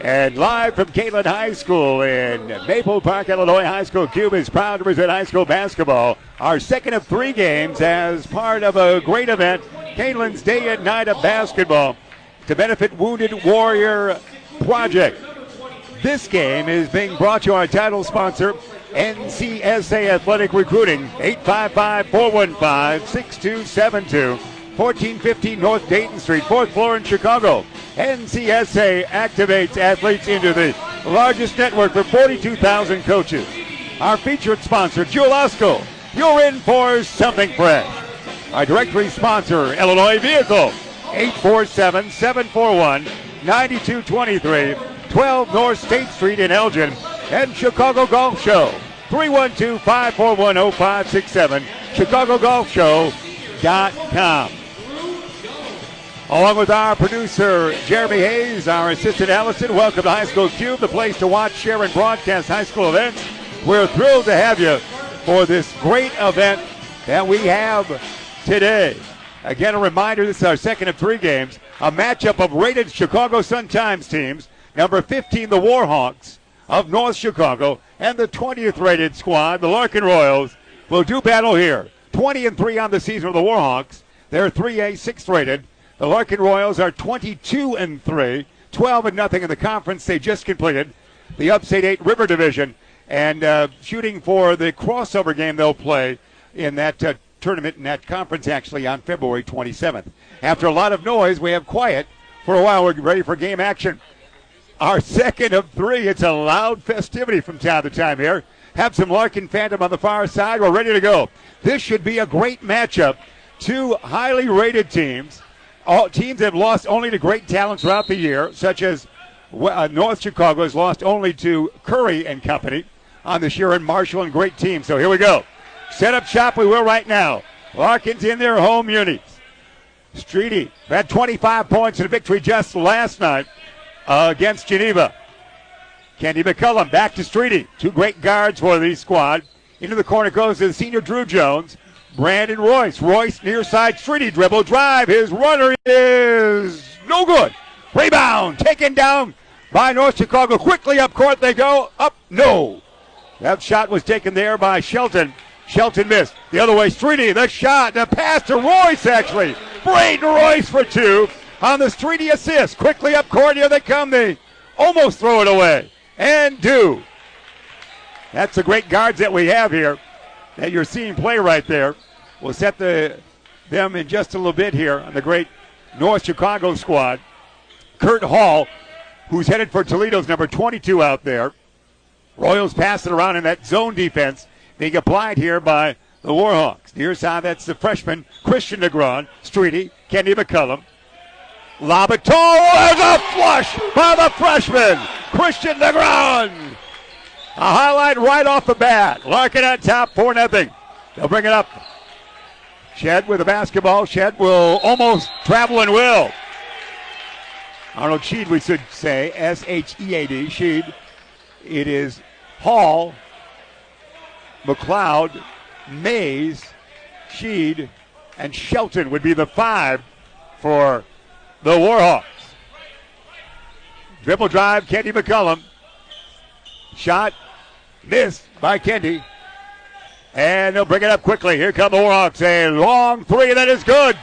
And live from Kaneland High School in Maple Park, Illinois, High School Cube is proud to present high school basketball. Our second of 3 games as part of a great event, Kaneland's Day and Night of Basketball, to benefit Wounded Warrior Project. This game is being brought to our title sponsor, NCSA Athletic Recruiting, 855-415-6272, 1415 North Dayton Street, 4th floor in Chicago. NCSA activates athletes into the largest network for 42,000 coaches. Our featured sponsor, Jewel Osco, you're in for something fresh. Our directory sponsor, Illinois Vehicle, 847-741-9223, 12 North State Street in Elgin, and Chicago Golf Show, 312-541-0567, ChicagoGolfShow.com. Along with our producer, Jeremy Hayes, our assistant, Allison, welcome to High School Cube, the place to watch, share, and broadcast high school events. We're thrilled to have you for this great event that we have today. Again, a reminder, this is our second of 3 games, a matchup of rated Chicago Sun-Times teams, number 15, the Warhawks of North Chicago, and the 20th rated squad, the Larkin Royals, will do battle here. 20-3 on the season for the Warhawks. They're 3A, 6th rated. The Larkin Royals are 22-3, 12-0 in the conference they just completed. The Upstate 8 River Division, and shooting for the crossover game they'll play in that tournament, in that conference actually, on February 27th. After a lot of noise, we have quiet for a while. We're ready for game action. Our second of 3, it's a loud festivity from time to time here. Have some Larkin Phantom on the far side. We're ready to go. This should be a great matchup. 2 highly rated teams. All teams have lost only to great talent throughout the year, such as North Chicago has lost only to Curry and company on this year, and Marshall, and great teams. So here we go. Set up shop, we will right now. Larkin's in their home unis. Streety had 25 points in a victory just last night against Geneva. Kendi McCullum back to Streety. 2 great guards for the squad. Into the corner goes the senior Drew Jones. Brandon Royce. Royce near side. Streety dribble drive. His runner is no good. Rebound taken down by North Chicago. Quickly up court they go. Up. No. That shot was taken there by Shelton. Shelton missed. The other way. Streety. The shot. The pass to Royce actually. Braden Royce for 2 on the Streety assist. Quickly up court. Here they come. They almost throw it away. And do. That's the great guards that we have here that you're seeing play right there. We'll set them in just a little bit here on the great North Chicago squad. Kurt Hall, who's headed for Toledo's number 22 out there. Royals pass it around in that zone defense being applied here by the Warhawks. Near side, that's the freshman, Christian Negron. Streety, Kendi McCullum. Lob it tall. There's a flush by the freshman, Christian Negron. A highlight right off the bat. Larkin on top, 4-0. They'll bring it up. Shed with the basketball. Shed will almost travel and will. Arnold Sheed, we should say. S-H-E-A-D. Sheed. It is Hall, McLeod, Mays, Sheed, and Shelton would be the 5 for the Warhawks. Dribble drive, Kendi McCullum. Shot missed by Kendi. And they'll bring it up quickly. Here come the Warhawks. A long 3 that is good.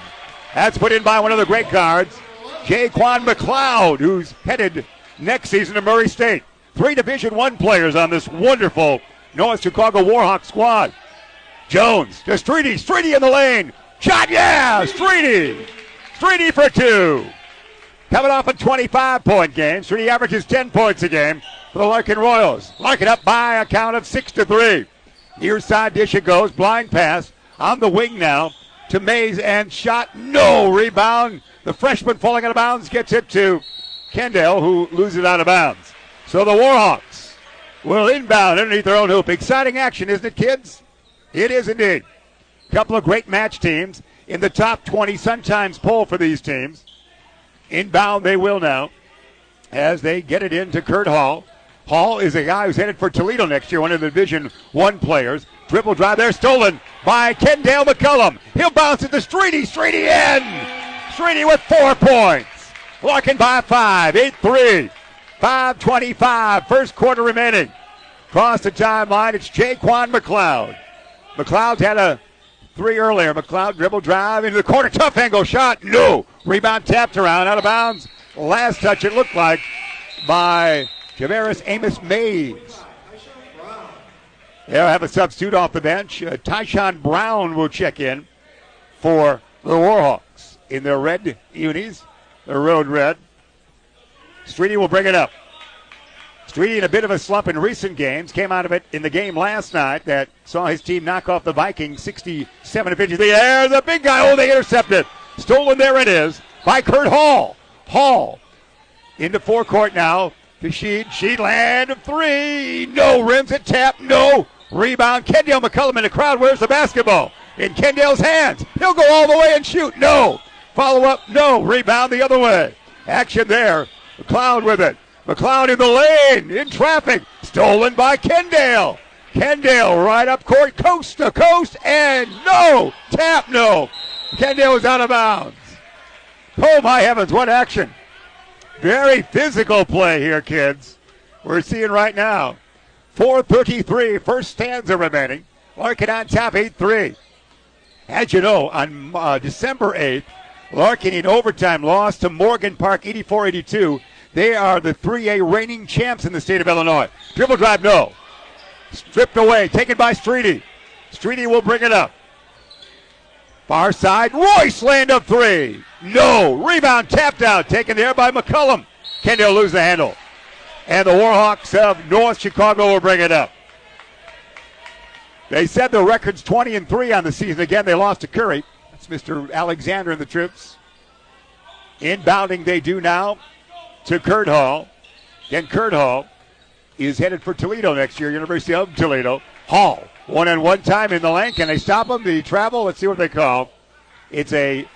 That's put in by one of the great guards, Jaquan McLeod, who's headed next season to Murray State. 3 Division I players on this wonderful North Chicago Warhawks squad. Jones to Streety. Streety in the lane. Shot, yeah! Streety. Streety for 2. Coming off a 25-point game. Streety averages 10 points a game for the Larkin Royals. Larkin up by a count of 6-3. Near side dish it goes. Blind pass on the wing now to Mays, and shot, no. Rebound. The freshman falling out of bounds gets it to Kendall, who loses it out of bounds. So the Warhawks will inbound underneath their own hoop. Exciting action, isn't it, kids? It is indeed. Couple of great match teams in the top 20 Sun-Times poll for these teams. Inbound they will now as they get it into Kurt Hall. Hall is a guy who's headed for Toledo next year, one of the Division I players. Dribble drive there, stolen by Kendall McCullum. He'll bounce it to Streety. Streety in. Streety with 4 points. Larkin by 5, 8-3. 5:25, first quarter remaining. Across the timeline, it's Jaquan McLeod. McLeod's had a 3 earlier. McLeod dribble drive into the corner. Tough angle shot. No. Rebound tapped around. Out of bounds. Last touch, it looked like, by Javaris Amos Mays. They'll have a substitute off the bench. Tyshawn Brown will check in for the Warhawks in their red unis, their road red. Streety will bring it up. Streety in a bit of a slump in recent games. Came out of it in the game last night that saw his team knock off the Vikings 67-53. There's the big guy. Oh, they intercepted. Stolen, there it is, by Kurt Hall. Hall into forecourt now to Sheed. Sheed land of 3. No. Rims it, tap. No. Rebound. Kendall McCullum in the crowd. Where's the basketball? In Kendall's hands. He'll go all the way and shoot. No. Follow up. No. Rebound the other way. Action there. McLeod with it. McLeod in the lane, in traffic, stolen by Kendall. Kendall right up court, coast to coast, and no, tap, no. Kendall is out of bounds. Oh, my heavens, what action. Very physical play here, kids. We're seeing right now. 4:33, first stanza remaining. Larkin on top, 8-3. As you know, on December 8th, Larkin in overtime lost to Morgan Park, 84-82. They are the 3A reigning champs in the state of Illinois. Dribble drive, no. Stripped away, taken by Streety. Streety will bring it up. Far side, Royce land of 3. No. Rebound tapped out, taken there by McCullum. Kendall lose the handle. And the Warhawks of North Chicago will bring it up. They said the record's 20-3 on the season. Again, they lost to Curry. That's Mr. Alexander and the troops. Inbounding they do now to Kurt Hall. Again, Kurt Hall is headed for Toledo next year, University of Toledo. Hall, one-on-one time in the lane. Can they stop him? The travel, let's see what they call. It's a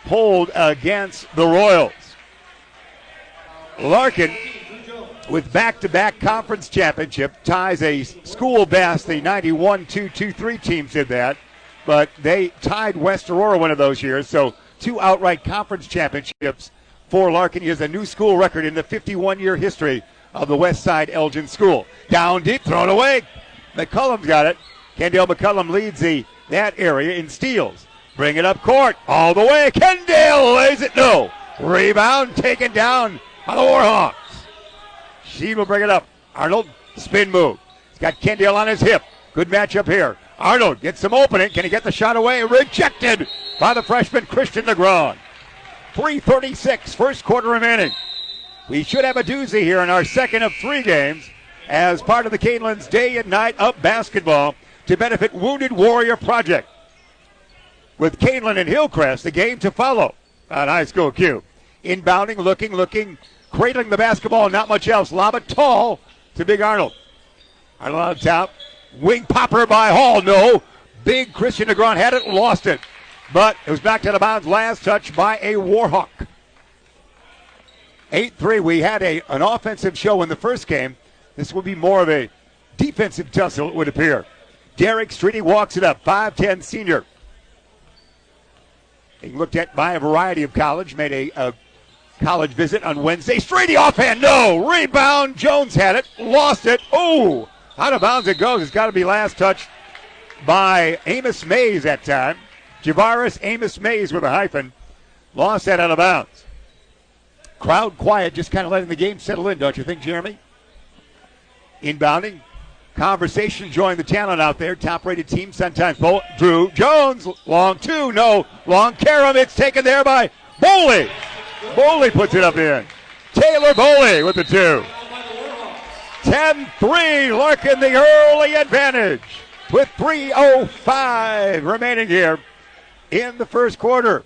hold against the Royals. Larkin, with back-to-back conference championship, ties a school best. The 91-2-2-3 teams did that, but they tied West Aurora one of those years, so 2 outright conference championships for Larkin. He has a new school record in the 51-year history of the West Side Elgin School. Down deep, thrown away. McCullum's got it. Kendall McCullum leads that area in steals. Bring it up court, all the way. Kendall lays it, no. Rebound taken down by the Warhawks. She will bring it up. Arnold, spin move. He's got Kendall on his hip. Good matchup here. Arnold gets some opening. Can he get the shot away? Rejected by the freshman Christian Negron. 3:36, first quarter remaining. We should have a doozy here in our second of 3 games as part of the Kaneland's Day and Night Up basketball to benefit Wounded Warrior Project. With Kaneland and Hillcrest, the game to follow on High School Q. Inbounding, looking, cradling the basketball, not much else. Lob it tall to Big Arnold. Arnold on top. Wing popper by Hall, no. Big Christian Negron had it, lost it. But it was back to the bounds, last touch by a Warhawk. 8-3, we had an offensive show in the first game. This will be more of a defensive tussle, it would appear. Derek Streety walks it up, 5'10 senior. He looked at by a variety of college, made a college visit on Wednesday. Streety offhand, no. Rebound, Jones had it, lost it. Oh, out of bounds it goes. It's got to be last touch by Amos Mays that time. Javaris Amos Mays with a hyphen. Lost that out of bounds. Crowd quiet, just kind of letting the game settle in, don't you think, Jeremy? Inbounding. Conversation joined the talent out there. Top-rated team sometimes. Drew Jones, long 2, no. Long carom, it's taken there by Boley. Boley puts it up in. Taylor Boley with the 2. 10-3, Larkin the early advantage with 3:05 remaining here in the first quarter.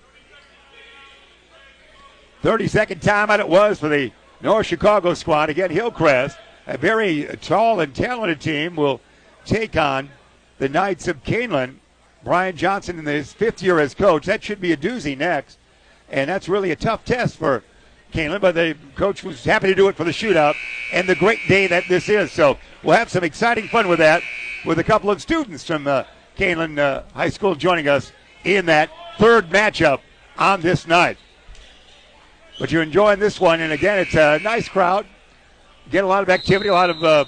32nd timeout it was for the North Chicago squad. Again, Hillcrest, a very tall and talented team, will take on the Knights of Kaneland. Brian Johnson in his 5th year as coach. That should be a doozy next. And that's really a tough test for Kaneland, but the coach was happy to do it for the shootout and the great day that this is. So we'll have some exciting fun with that, with a couple of students from Kaneland High School joining us in that third matchup on this night. But you're enjoying this one, and again, it's a nice crowd. Get a lot of activity, a lot of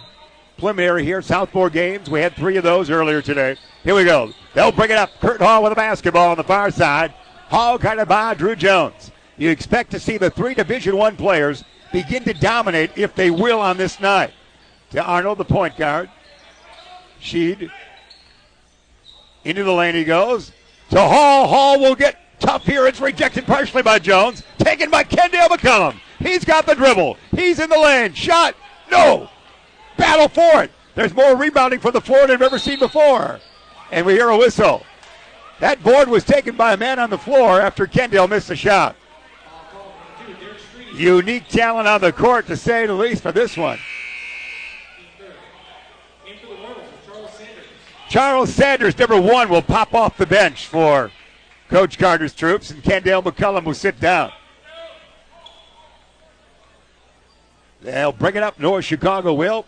preliminary here. Southmore games. We had 3 of those earlier today. Here we go. They'll bring it up. Kurt Hall with a basketball on the far side. Hall guarded by Drew Jones. You expect to see the 3 Division I players begin to dominate if they will on this night. To Arnold, the point guard. Sheed. Into the lane he goes. To Hall. Hall will get tough here. It's rejected partially by Jones. Taken by Kendall McCullum. He's got the dribble. He's in the lane. Shot. No. Battle for it. There's more rebounding from the floor than I've ever seen before. And we hear a whistle. That board was taken by a man on the floor after Kendall missed a shot. Unique talent on the court, to say the least, for this one. Charles Sanders, number 1, will pop off the bench for Coach Carter's troops, and Kendall McCullum will sit down. They'll bring it up. North Chicago will.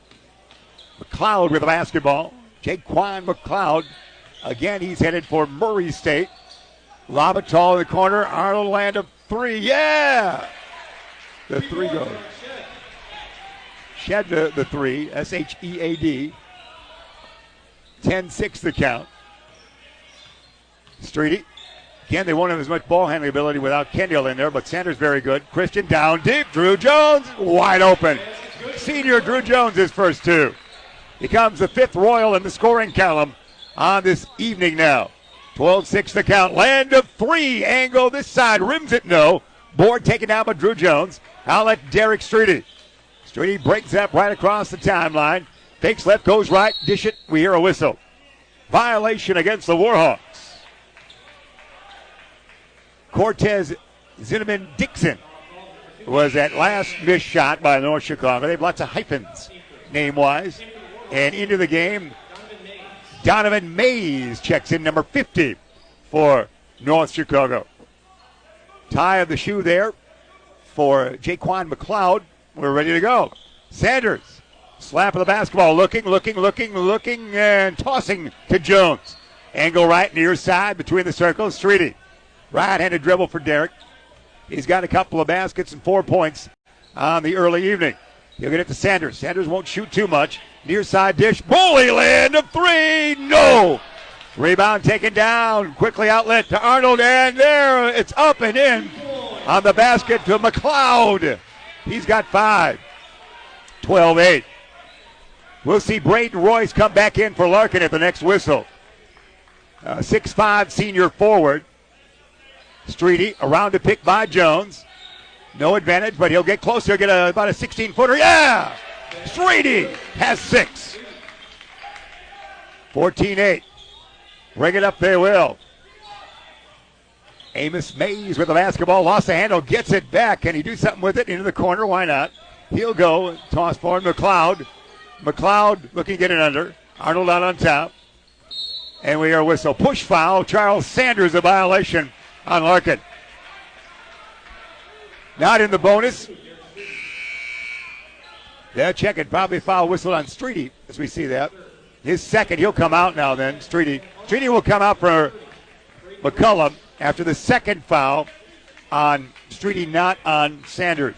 McLeod with the basketball. Jaquan McLeod. Again, he's headed for Murray State. Lob it tall in the corner. Arnold land of 3. Yeah! The 3 goes. Shed the 3. S-H-E-A-D. 10-6 the count. Streety. Again, they won't have as much ball handling ability without Kendall in there, but Sanders very good. Christian down deep. Drew Jones wide open. Senior Drew Jones his first 2. Becomes the 5th Royal in the scoring column on this evening now. 12-6 the count. Land of 3. Angle this side. Rims it no. Board taken down by Drew Jones. Outlet Derek Streety. Streety breaks up right across the timeline. Fakes left, goes right. Dish it. We hear a whistle. Violation against the Warhawks. Cortez Zinneman Dixon was that last missed shot by North Chicago. They have lots of hyphens name-wise. And into the game, Donovan Mays checks in, number 50 for North Chicago. Tie of the shoe there for Jaquan McLeod. We're ready to go. Sanders, slap of the basketball, looking, and tossing to Jones. Angle right near side between the circles. Streety. Right-handed dribble for Derek. He's got a couple of baskets and 4 points on the early evening. He'll get it to Sanders. Sanders won't shoot too much. Near side dish. Bully land of 3. No. Rebound taken down. Quickly outlet to Arnold. And there it's up and in on the basket to McLeod. He's got 5. 12-8. We'll see Braden Royce come back in for Larkin at the next whistle. 6'5" senior forward. Streety around the pick by Jones. No advantage, but he'll get closer. Get about a 16-footer. Yeah! Streety has 6. 14-8. Bring it up they will. Amos Mays with the basketball. Lost the handle. Gets it back. Can he do something with it? Into the corner. Why not? He'll go. Toss for McLeod. McLeod looking to get it under. Arnold out on top. And we are whistle. Push foul. Charles Sanders a violation on Larkin. Not in the bonus. They're checking. Probably foul whistle on Streety as we see that. His second. He'll come out now then. Streety will come out for McCullum after the second foul on Streety, not on Sanders.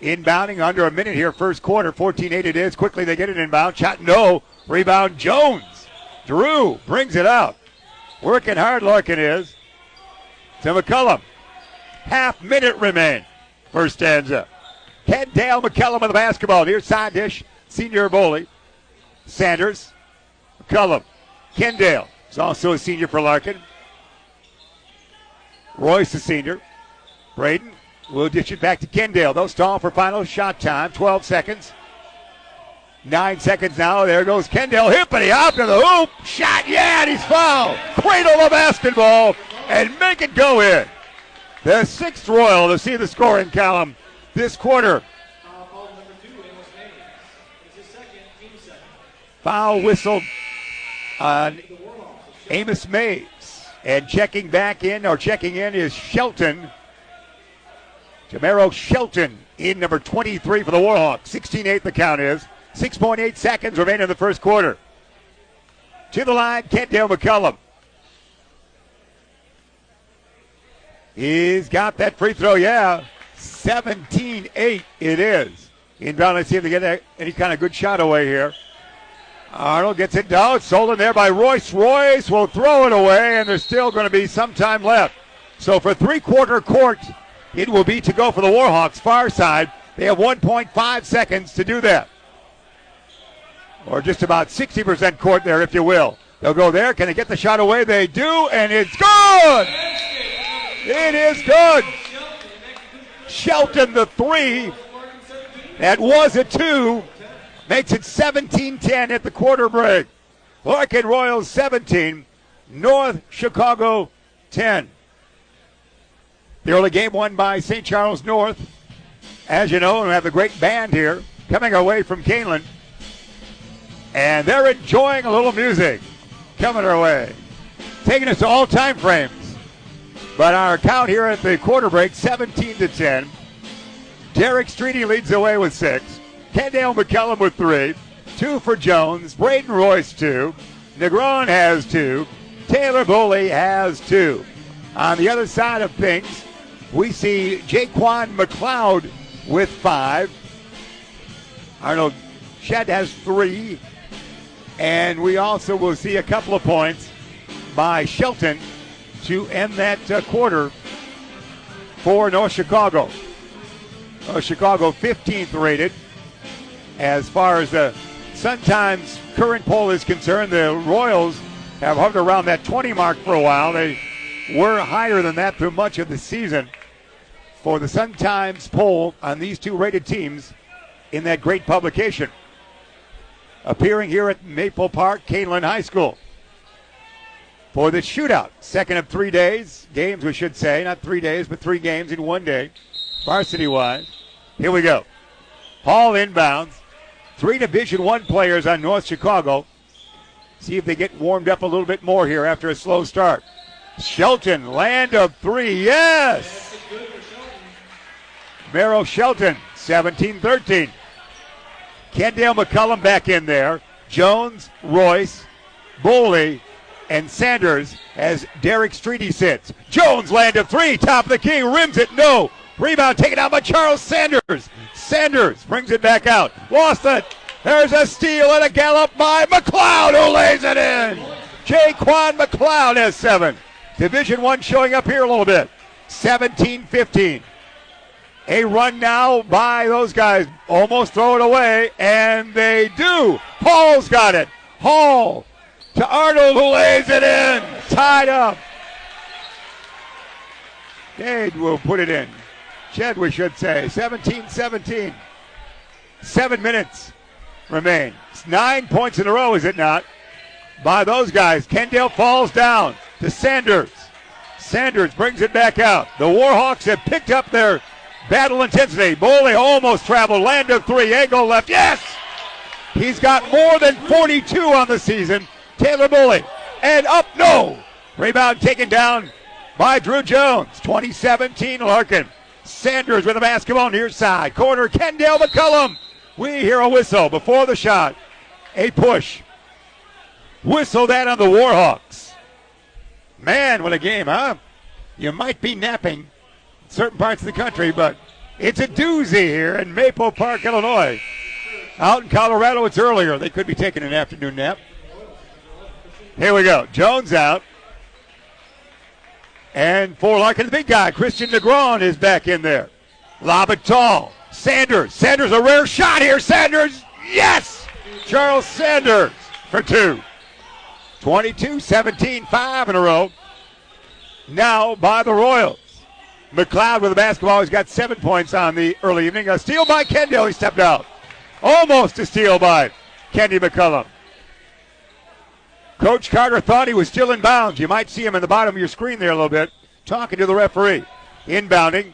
Inbounding under a minute here, first quarter. 14-8 it is. Quickly they get it inbound. Shot no. Rebound Jones. Drew brings it out. Working hard Larkin is. To McCullum. Half minute remain. First stanza. Kendall McCullum with the basketball. Near side dish. Senior Boley. Sanders. McCullum. Kendall is also a senior for Larkin. Royce the senior. Braden will dish it back to Kendall. They'll stall for final shot time. 12 seconds. 9 seconds now. There goes Kendall. Hippity hop to the hoop. Shot. Yeah, and he's fouled. Cradle the basketball and make it go in. The 6th Royal to see the scoring column this quarter. Foul whistled on Amos Mays. And checking in is Shelton. Jamero Shelton in number 23 for the Warhawks. 16-8 the count is. 6.8 seconds remain in the first quarter. To the line, Kendall McCullum. He's got that free throw, yeah. 17-8 it is. Inbound, let's see if they get any kind of good shot away here. Arnold gets it down. Sold in there by Royce. Royce will throw it away, and there's still going to be some time left. So for three-quarter court, it will be to go for the Warhawks far side. They have 1.5 seconds to do that. Or just about 60% court there, if you will. They'll go there. Can they get the shot away? They do, and it's good! It is good! Shelton, the three. That was a two. Makes it 17-10 at the quarter break. Larkin Royals 17, North Chicago 10. The early game won by St. Charles North. As you know, we have a great band here coming our way from Kaneland. And they're enjoying a little music coming our way. Taking us to all time frames. But our count here at the quarter break, 17-10. Derek Streety leads the way with 6. Kendall McCullum with 3. 2 for Jones. Braden Royce 2. Negron has 2. Taylor Boley has 2. On the other side of things, we see Jaquan McLeod with 5. Arnold Shedd has 3. And we also will see a couple of points by Shelton to end that quarter for North Chicago. North Chicago 15th rated. As far as the Sun-Times current poll is concerned, the Royals have hovered around that 20 mark for a while. They were higher than that through much of the season. For the Sun-Times poll on these two rated teams in that great publication. Appearing here at Maple Park, Kaneland High School. For the shootout, second of 3 days, games we should say, not 3 days, but 3 games in 1 day, varsity-wise. Here we go. Hall inbounds. 3 Division I players on North Chicago. See if they get warmed up a little bit more here after a slow start. Shelton, land of 3, yes! Merrill Shelton, 17-13. Kendall McCullum back in there. Jones, Royce, Boley, and Sanders as Derek Streety sits. Jones, land of 3, top of the key, rims it, no. Rebound taken out by Charles Sanders. Sanders brings it back out. Lost it. There's a steal and a gallop by McLeod, who lays it in. Jaquan McLeod has 7. Division I showing up here a little bit. 17-15. A run now by those guys. Almost throw it away, and they do. Hall's got it. Hall to Arnold, who lays it in. Tied up. Cade will put it in. Shedd, we should say. 17-17. 7 minutes remain. It's 9 points in a row, is it not? By those guys. Kendall falls down to Sanders. Sanders brings it back out. The Warhawks have picked up their battle intensity. Boley almost traveled. Land of 3. Angle left. Yes! He's got more than 42 on the season. Taylor Boley. And up. No! Rebound taken down by Drew Jones. 2017 Larkin. Sanders with the basketball near side. Corner, Kendall McCullum. We hear a whistle before the shot. A push. Whistle that on the Warhawks. Man, what a game, huh? You might be napping in certain parts of the country, but it's a doozy here in Maple Park, Illinois. Out in Colorado, it's earlier. They could be taking an afternoon nap. Here we go. Jones out. And for Larkin, the big guy, Christian Negron is back in there. Lob it tall. Sanders. Sanders, a rare shot here. Sanders, yes! Charles Sanders for 2. 22-17, 5 in a row. Now by the Royals. McLeod with the basketball. He's got 7 points on the early evening. A steal by Kendall. He stepped out. Almost a steal by Kenny McCullum. Coach Carter thought he was still in bounds. You might see him in the bottom of your screen there a little bit, talking to the referee. Inbounding.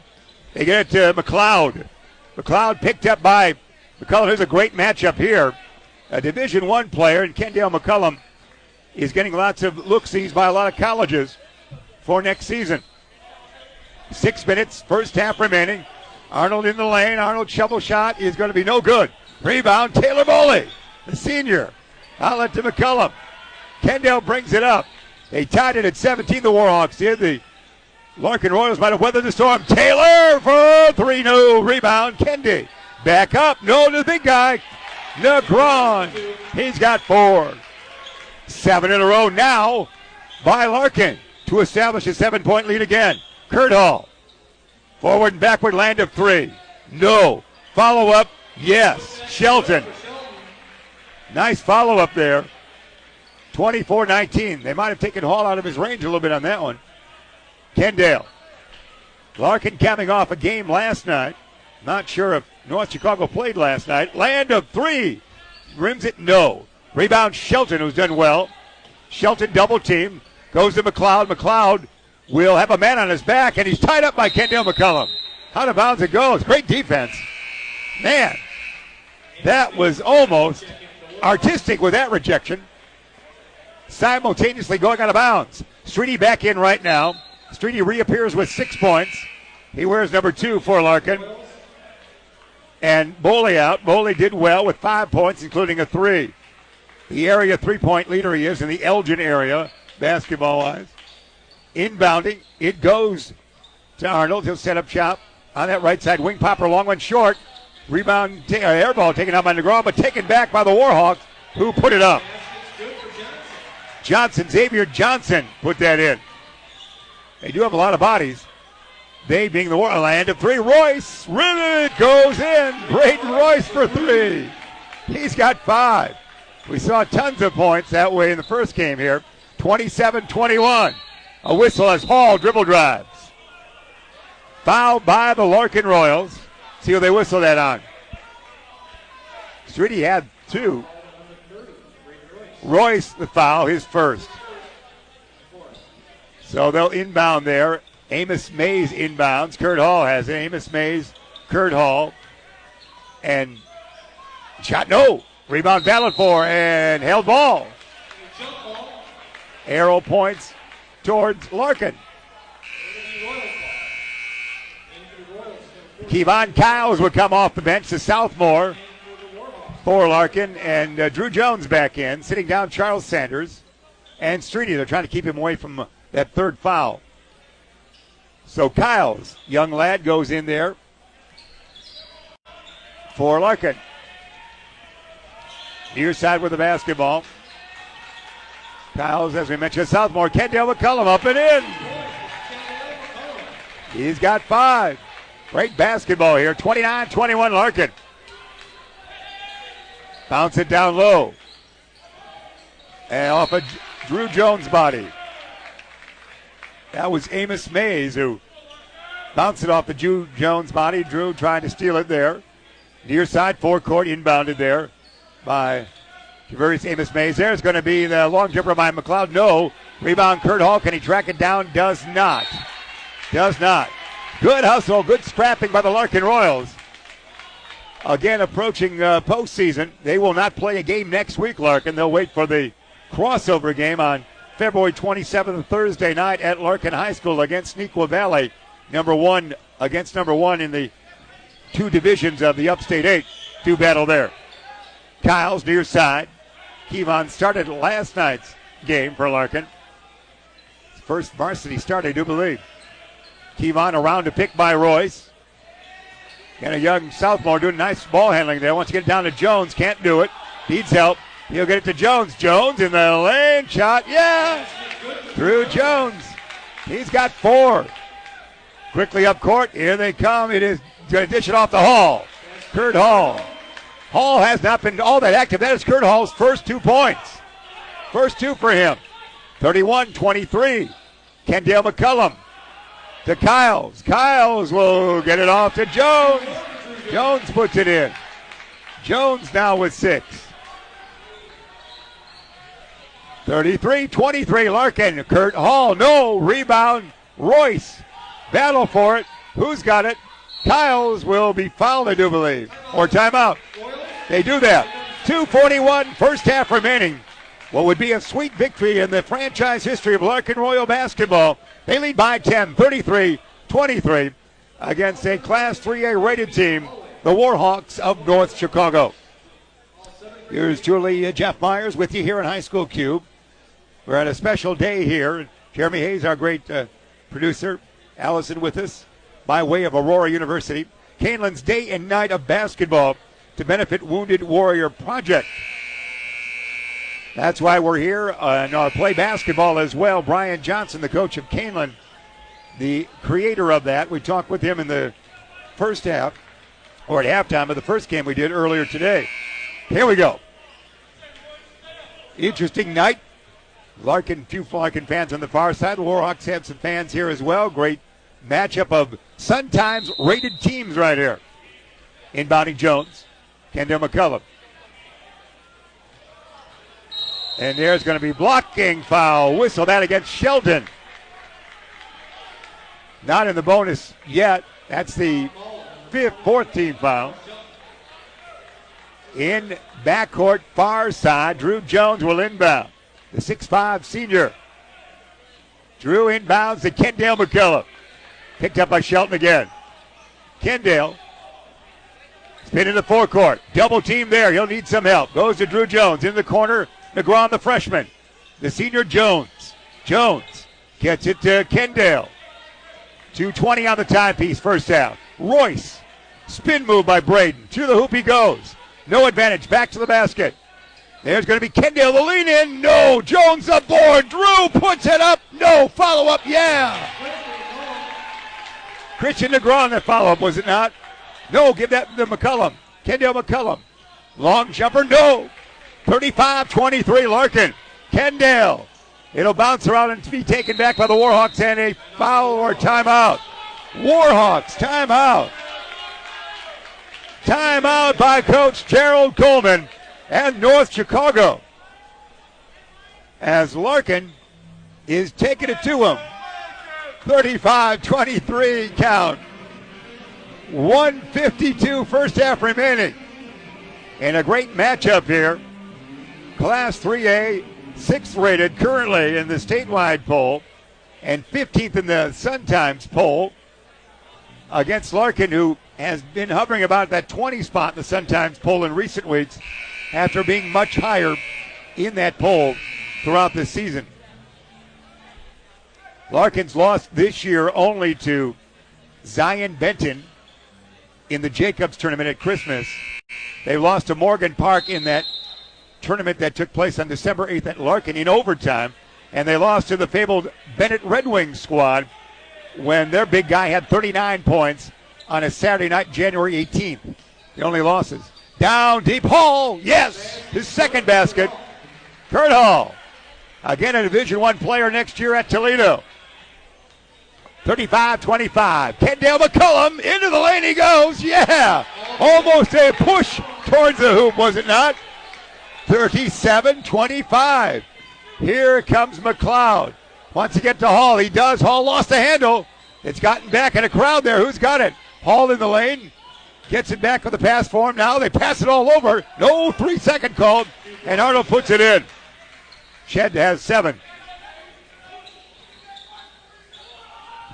They get it to McLeod. McLeod picked up by McCullum. Here's a great matchup here. A Division I player, and Kendall McCullum is getting lots of look-sees by a lot of colleges for next season. 6 minutes, first half remaining. Arnold in the lane. Arnold shovel shot is going to be no good. Rebound, Taylor Boley, the senior. Outlet to McCullum. Kendall brings it up. They tied it at 17, the Warhawks did. The Larkin Royals might have weathered the storm. Taylor for 3, no. Rebound, Kendi. Back up. No to the big guy. Negron. He's got 4. 7 in a row now by Larkin to establish a 7-point lead again. Kurt Hall. Forward and backward land of 3. No. Follow up. Yes. Shelton. Nice follow up there. 24-19. They might have taken Hall out of his range a little bit on that one. Kendall. Larkin coming off a game last night. Not sure if North Chicago played last night. Land of 3. Rims it, no. Rebound Shelton, who's done well. Shelton double team. Goes to McLeod. McLeod will have a man on his back, and he's tied up by Kendall McCullum. Out of bounds it goes. Great defense. Man, that was almost artistic with that rejection. Simultaneously going out of bounds. Streety back in right now. Streety reappears with 6 points. He wears number 2 for Larkin. And Boley out. Boley did well with 5 points, including a 3. The area 3-point leader he is in the Elgin area, basketball-wise. Inbounding. It goes to Arnold. He'll set up shop on that right side. Wing popper, long one short. Rebound, air ball taken out by Negron, but taken back by the Warhawks, who put it up. Johnson, Xavier Johnson put that in. They do have a lot of bodies. They being the land of 3. Royce, it goes in. Braden Royce for 3. He's got 5. We saw tons of points that way in the first game here. 27-21. A whistle as Hall dribble drives. Foul by the Larkin Royals. See who they whistle that on. Streety had 2. Royce the foul, his first. So they'll inbound there. Amos Mays inbounds. Kurt Hall has it. Amos Mays, Kurt Hall. And shot, no. Rebound battled for and held ball. Arrow points towards Larkin. Kevon Kyles would come off the bench to sophomore for Larkin. And Drew Jones back in. Sitting down Charles Sanders and Streety. They're trying to keep him away from that third foul. So Kyles, young lad, goes in there for Larkin. Near side with the basketball. Kyles, as we mentioned, sophomore. Kendall McCullum up and in. He's got 5. Great basketball here. 29-21 Larkin. Bounce it down low. And off of Drew Jones' body. That was Amos Mays who bounced it off the Drew Jones body. Drew trying to steal it there. Near side forecourt, inbounded there by Javarius Amos Mays. There's going to be the long jumper by McLeod. No. Rebound Kurt Hall. Can he track it down? Does not. Does not. Good hustle. Good scrapping by the Larkin Royals. Again, approaching postseason. They will not play a game next week, Larkin. They'll wait for the crossover game on February 27th, Thursday night at Larkin High School against Neuqua Valley. Number 1 against number 1 in the 2 divisions of the Upstate 8. 2 battle there. Kyles near side. Kevon started last night's game for Larkin. First varsity start, I do believe. Kevon around to pick by Royce. And a young sophomore doing nice ball handling there. Wants to get it down to Jones. Can't do it. Needs help. He'll get it to Jones. Jones in the lane. Shot. Yeah. Through Jones. He's got 4. Quickly up court. Here they come. It is going to dish it off to Hall. Kurt Hall. Hall has not been all that active. That is Kurt Hall's first 2 points. First 2 for him. 31-23. Kendall McCullum to Kyles. Kyles will get it off to Jones. Jones puts it in. Jones now with 6. 33-23 Larkin. Kurt Hall, no. Rebound, Royce. Battle for it. Who's got it? Kyles will be fouled, I do believe. Or timeout. They do that. 2:41, first half remaining. What would be a sweet victory in the franchise history of Larkin Royal basketball. They lead by 10, 33-23 against a Class 3A rated team, the Warhawks of North Chicago. Here's Julie Jeff Myers with you here in High School Cube. We're at a special day here. Jeremy Hayes, our great producer. Allison with us by way of Aurora University. Kaneland's Day and Night of Basketball to benefit Wounded Warrior Project. That's why we're here on our Play Basketball as well. Brian Johnson, the coach of Kaneland, the creator of that. We talked with him in the first half, or at halftime of the first game we did earlier today. Here we go. Interesting night. Few Larkin fans on the far side. The Warhawks have some fans here as well. Great matchup of Sun Times rated teams right here. Inbounding Jones. Kendall McCullum. And there's going to be blocking foul. Whistle that against Sheldon. Not in the bonus yet. That's the fourth team foul. In backcourt far side, Drew Jones will inbound. The 6'5 senior. Drew inbounds to Kendall McCullum. Picked up by Shelton again. Kendall. Spin in the forecourt. Double team there. He'll need some help. Goes to Drew Jones. In the corner, McGraw, the freshman. The senior Jones. Jones gets it to Kendall. 2:20 on the timepiece, first half. Royce. Spin move by Braden. To the hoop he goes. No advantage. Back to the basket. There's going to be Kendall. The lean in. No. Jones aboard. Drew puts it up. No. Follow up. Yeah. Christian McGraw on that follow up, was it not? No. Give that to McCullum. Kendall McCullum. Long jumper. No. 35-23 Larkin. Kendall. It'll bounce around and be taken back by the Warhawks, and a foul or timeout. Warhawks, timeout. Timeout by Coach Gerald Coleman and North Chicago. As Larkin is taking it to him. 35-23 count. 1:52 first half remaining. And a great matchup here. Class 3A, 6th rated currently in the statewide poll, and 15th in the Sun Times poll, against Larkin, who has been hovering about that 20 spot in the Sun Times poll in recent weeks after being much higher in that poll throughout the season. Larkin's lost this year only to Zion Benton in the Jacobs tournament at Christmas. They lost to Morgan Park in that tournament that took place on December 8th at Larkin in overtime, and they lost to the fabled Bennett Red Wings squad when their big guy had 39 points on a Saturday night, January 18th. The only losses. Down deep, Hall, yes, his second basket. Kurt Hall, again a Division I player next year at Toledo. 35-25. Kendall McCullum, into the lane he goes, yeah! Almost a push towards the hoop, was it not? 37-25. Here comes McLeod. Wants to get to Hall. He does. Hall lost the handle. It's gotten back in a crowd there. Who's got it? Hall in the lane. Gets it back with the pass for him. Now they pass it all over. No 3-second called. And Arnold puts it in. Shed has 7.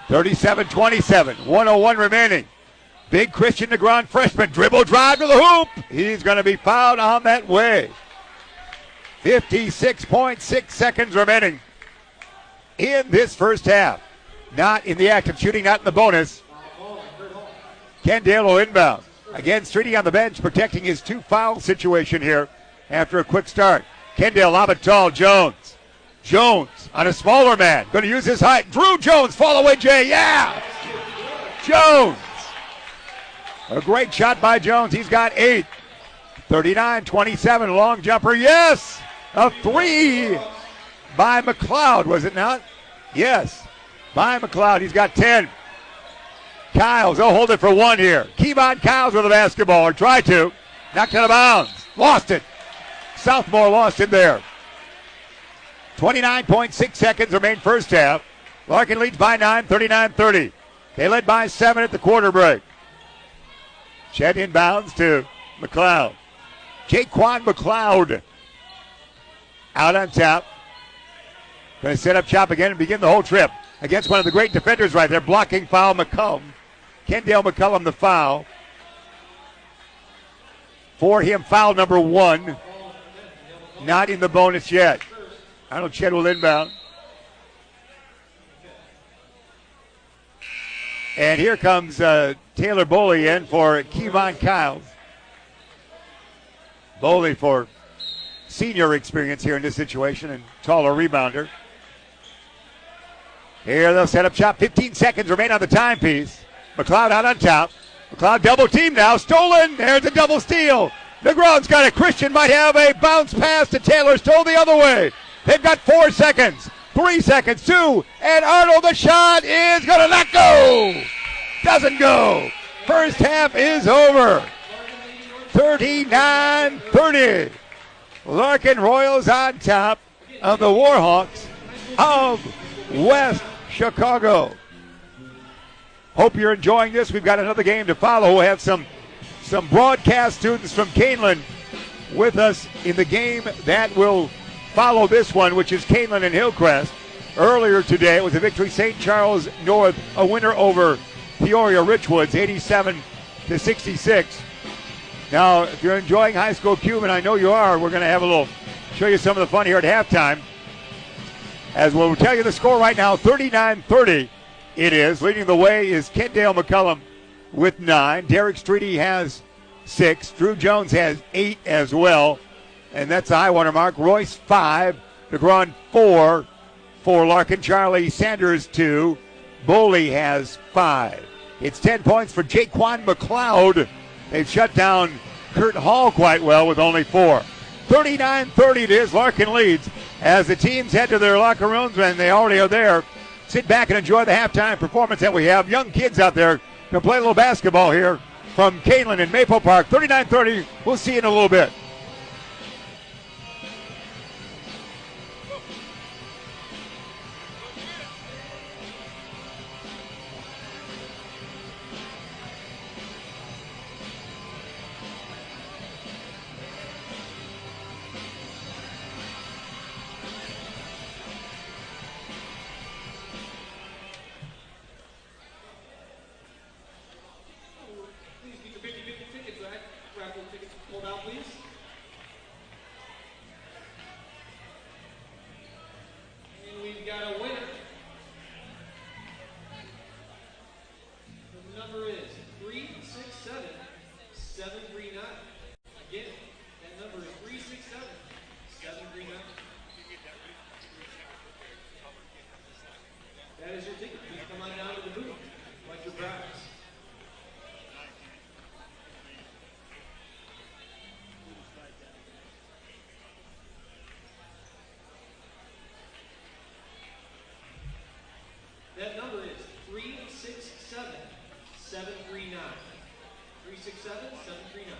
37-27. 1:01 remaining. Big Christian Negron freshman. Dribble drive to the hoop. He's going to be fouled on that way. 56.6 seconds remaining in this first half. Not in the act of shooting, not in the bonus. Kendall will inbound. Again, Streety on the bench, protecting his 2-foul situation here after a quick start. Kendall, lob it tall, Jones. Jones on a smaller man, going to use his height. Drew Jones, fall away, Jay, yeah! Jones. A great shot by Jones, he's got 8. 39-27, long jumper, yes! A 3 by McLeod, was it not? Yes, by McLeod, he's got 10. Kyles, they'll hold it for 1 here. Kevon Kyles with the basketball, or try to. Knocked out of bounds, lost it. Southmore lost it there. 29.6 seconds remain first half. Larkin leads by 9, 39-30. They led by 7 at the quarter break. Shed inbounds to McLeod. Jaquan McLeod out on top. Going to set up shop again and begin the whole trip against one of the great defenders right there. Blocking foul, McCullum. Kendall McCullum the foul. For him, foul number 1. Not in the bonus yet. Arnold Shed will inbound. And here comes Taylor Boley in for Kevon Kyles. Boley for senior experience here in this situation and taller rebounder. Here they'll set up shot. 15 seconds remain on the timepiece. McLeod out on top. McLeod double team now. Stolen. There's a double steal. Negron's got it. Christian might have a bounce pass to Taylor. Stole the other way. They've got 4 seconds. 3 seconds. 2. And Arnold, the shot is going to not go. Doesn't go. First half is over. 39-30. Larkin Royals on top of the Warhawks of West Chicago. Hope you're enjoying this. We've got another game to follow. We'll have some broadcast students from Kaneland with us in the game that will follow this one, which is Kaneland and Hillcrest. Earlier today, it was a victory. St. Charles North, a winner over Peoria Richwoods, 87-66. Now, if you're enjoying High School Cube, and I know you are, we're going to show you some of the fun here at halftime. As we'll tell you the score right now, 39-30 it is. Leading the way is Kentdale McCullum with 9. Derek Streety has 6. Drew Jones has 8 as well. And that's the high water mark. Royce 5. DeGron 4. For Larkin. Charlie Sanders 2. Boley has 5. It's 10 points for Jaquan McLeod. They've shut down Kurt Hall quite well with only 4. 39-30 it is. Larkin leads as the teams head to their locker rooms, and they already are there. Sit back and enjoy the halftime performance that we have. Young kids out there can play a little basketball here from Kaneland and Maple Park. 39-30. We'll see you in a little bit. That number is 367-739. 367-739.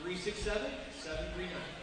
367, 739.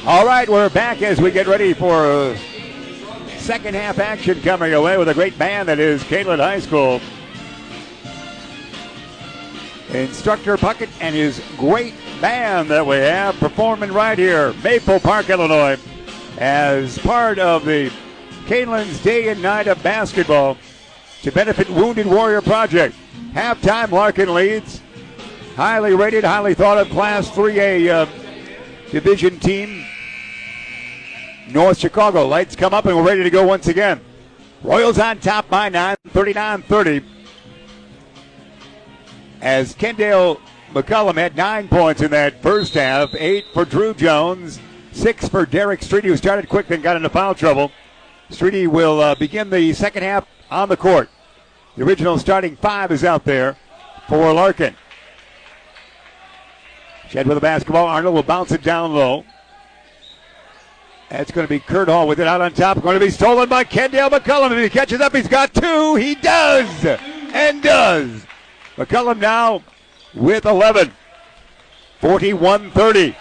All right, we're back as we get ready for second half action coming away with a great band that is Kaneland High School. Instructor Puckett and his great band that we have performing right here, Maple Park, Illinois, as part of the Kaneland's Day and Night of Basketball to benefit Wounded Warrior Project. Halftime, Larkin leads. Highly rated, highly thought of Class 3A division team. North Chicago. Lights come up and we're ready to go once again. Royals on top by 9, 39-30. As Kendall McCullum had 9 points in that first half, 8 for Drew Jones, 6 for Derek Streety, who started quick and got into foul trouble. Streety will begin the second half on the court. The original starting 5 is out there for Larkin. Shed with the basketball. Arnold will bounce it down low. That's going to be Kurt Hall with it out on top. Going to be stolen by Kendall McCullum. If he catches up, he's got 2. He does and does. McCullum now with 11. 41-30.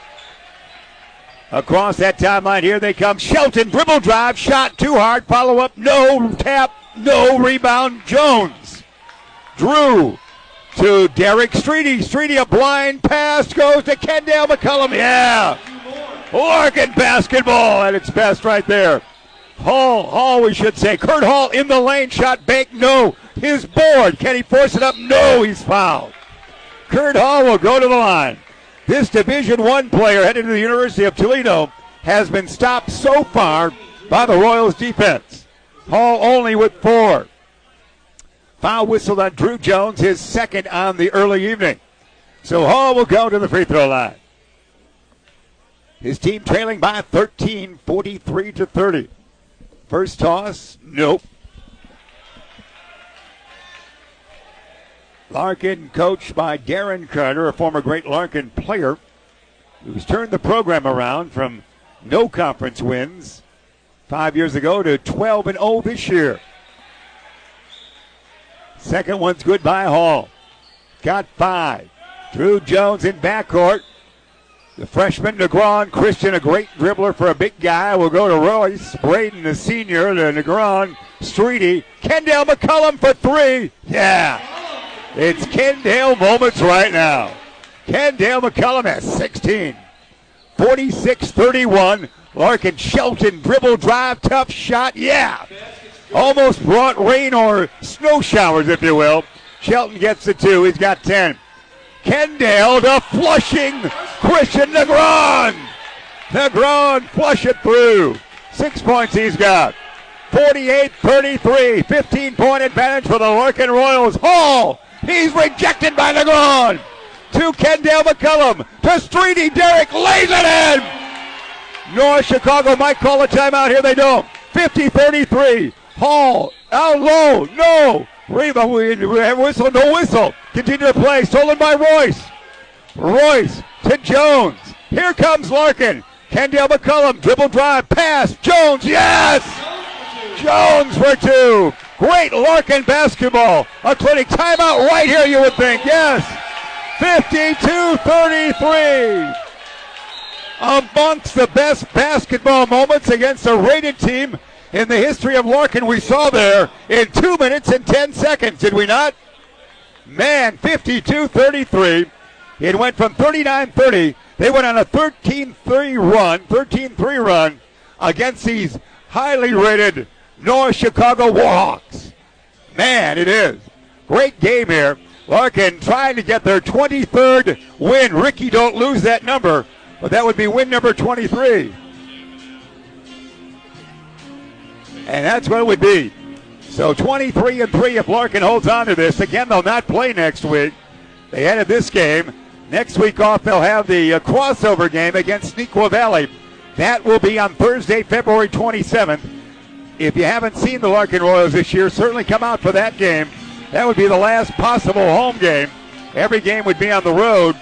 Across that timeline, here they come. Shelton, dribble drive, shot too hard. Follow up, no tap, no rebound. Jones. Drew to Derek Streety. Streety, a blind pass, goes to Kendall McCullum. Yeah. Larkin basketball at its best right there. Hall, we should say. Kurt Hall in the lane, shot bank, no. His board, can he force it up? No, he's fouled. Kurt Hall will go to the line. This Division I player headed to the University of Toledo has been stopped so far by the Royals defense. Hall only with 4. Foul whistled on Drew Jones, his second on the early evening. So Hall will go to the free throw line. His team trailing by 13, 43-30. First toss, nope. Larkin coached by Darren Carter, a former great Larkin player who's turned the program around from no conference wins 5 years ago to 12-0 this year. Second one's good by Hall. Got 5. Drew Jones in backcourt. The freshman, Negron. Christian, a great dribbler for a big guy. Will go to Royce. Braden, the senior, to Negron. Streety. Kendall McCullum for 3. Yeah. It's Kendall moments right now. Kendall McCullum has 16. 46-31. Larkin, Shelton, dribble drive, tough shot. Yeah. Almost brought rain or snow showers, if you will. Shelton gets the 2. He's got 10. Kendall to Flushing. Christian Negron. Negron flush it through. 6 points he's got. 48-33. 15-point advantage for the Larkin Royals. Hall. He's rejected by Negron. To Kendall McCullum. To Streety. Derek lays it in. North Chicago might call a timeout here. They don't. 50-33. Hall out low. No. Rebound. We have whistle. No whistle. Continue to play. Stolen by Royce. Royce to Jones. Here comes Larkin. Kendall McCullum. Dribble drive. Pass. Jones. Yes. Jones for 2. Great Larkin basketball. A clinic timeout right here, you would think. Yes. 52-33. Amongst the best basketball moments against a rated team in the history of Larkin we saw there in 2 minutes and 10 seconds, did we not? Man, 52-33. It went from 39-30. They went on a 13-3 run against these highly rated North Chicago Warhawks. Man, it is. Great game here. Larkin trying to get their 23rd win. Ricky, don't lose that number, but that would be win number 23. And that's what it would be. So 23-3 if Larkin holds on to this. Again, they'll not play next week. They added this game. Next week off, they'll have the crossover game against Sneaqua Valley. That will be on Thursday, February 27th. If you haven't seen the Larkin Royals this year, certainly come out for that game. That would be the last possible home game. Every game would be on the road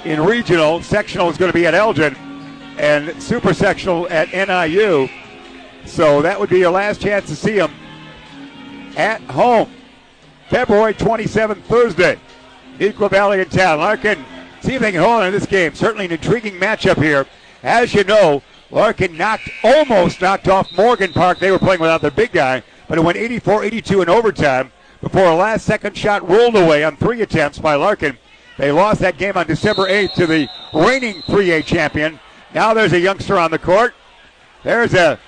in regional. Sectional is going to be at Elgin, and super sectional at NIU. So that would be your last chance to see them at home. February 27th, Thursday. Sneaqua Valley in town. Larkin, see if they can hold on in this game. Certainly an intriguing matchup here. As you know, Larkin almost knocked off Morgan Park. They were playing without their big guy, but it went 84-82 in overtime before a last-second shot rolled away on 3 attempts by Larkin. They lost that game on December 8th to the reigning 3A champion. Now there's a youngster on the court. There's a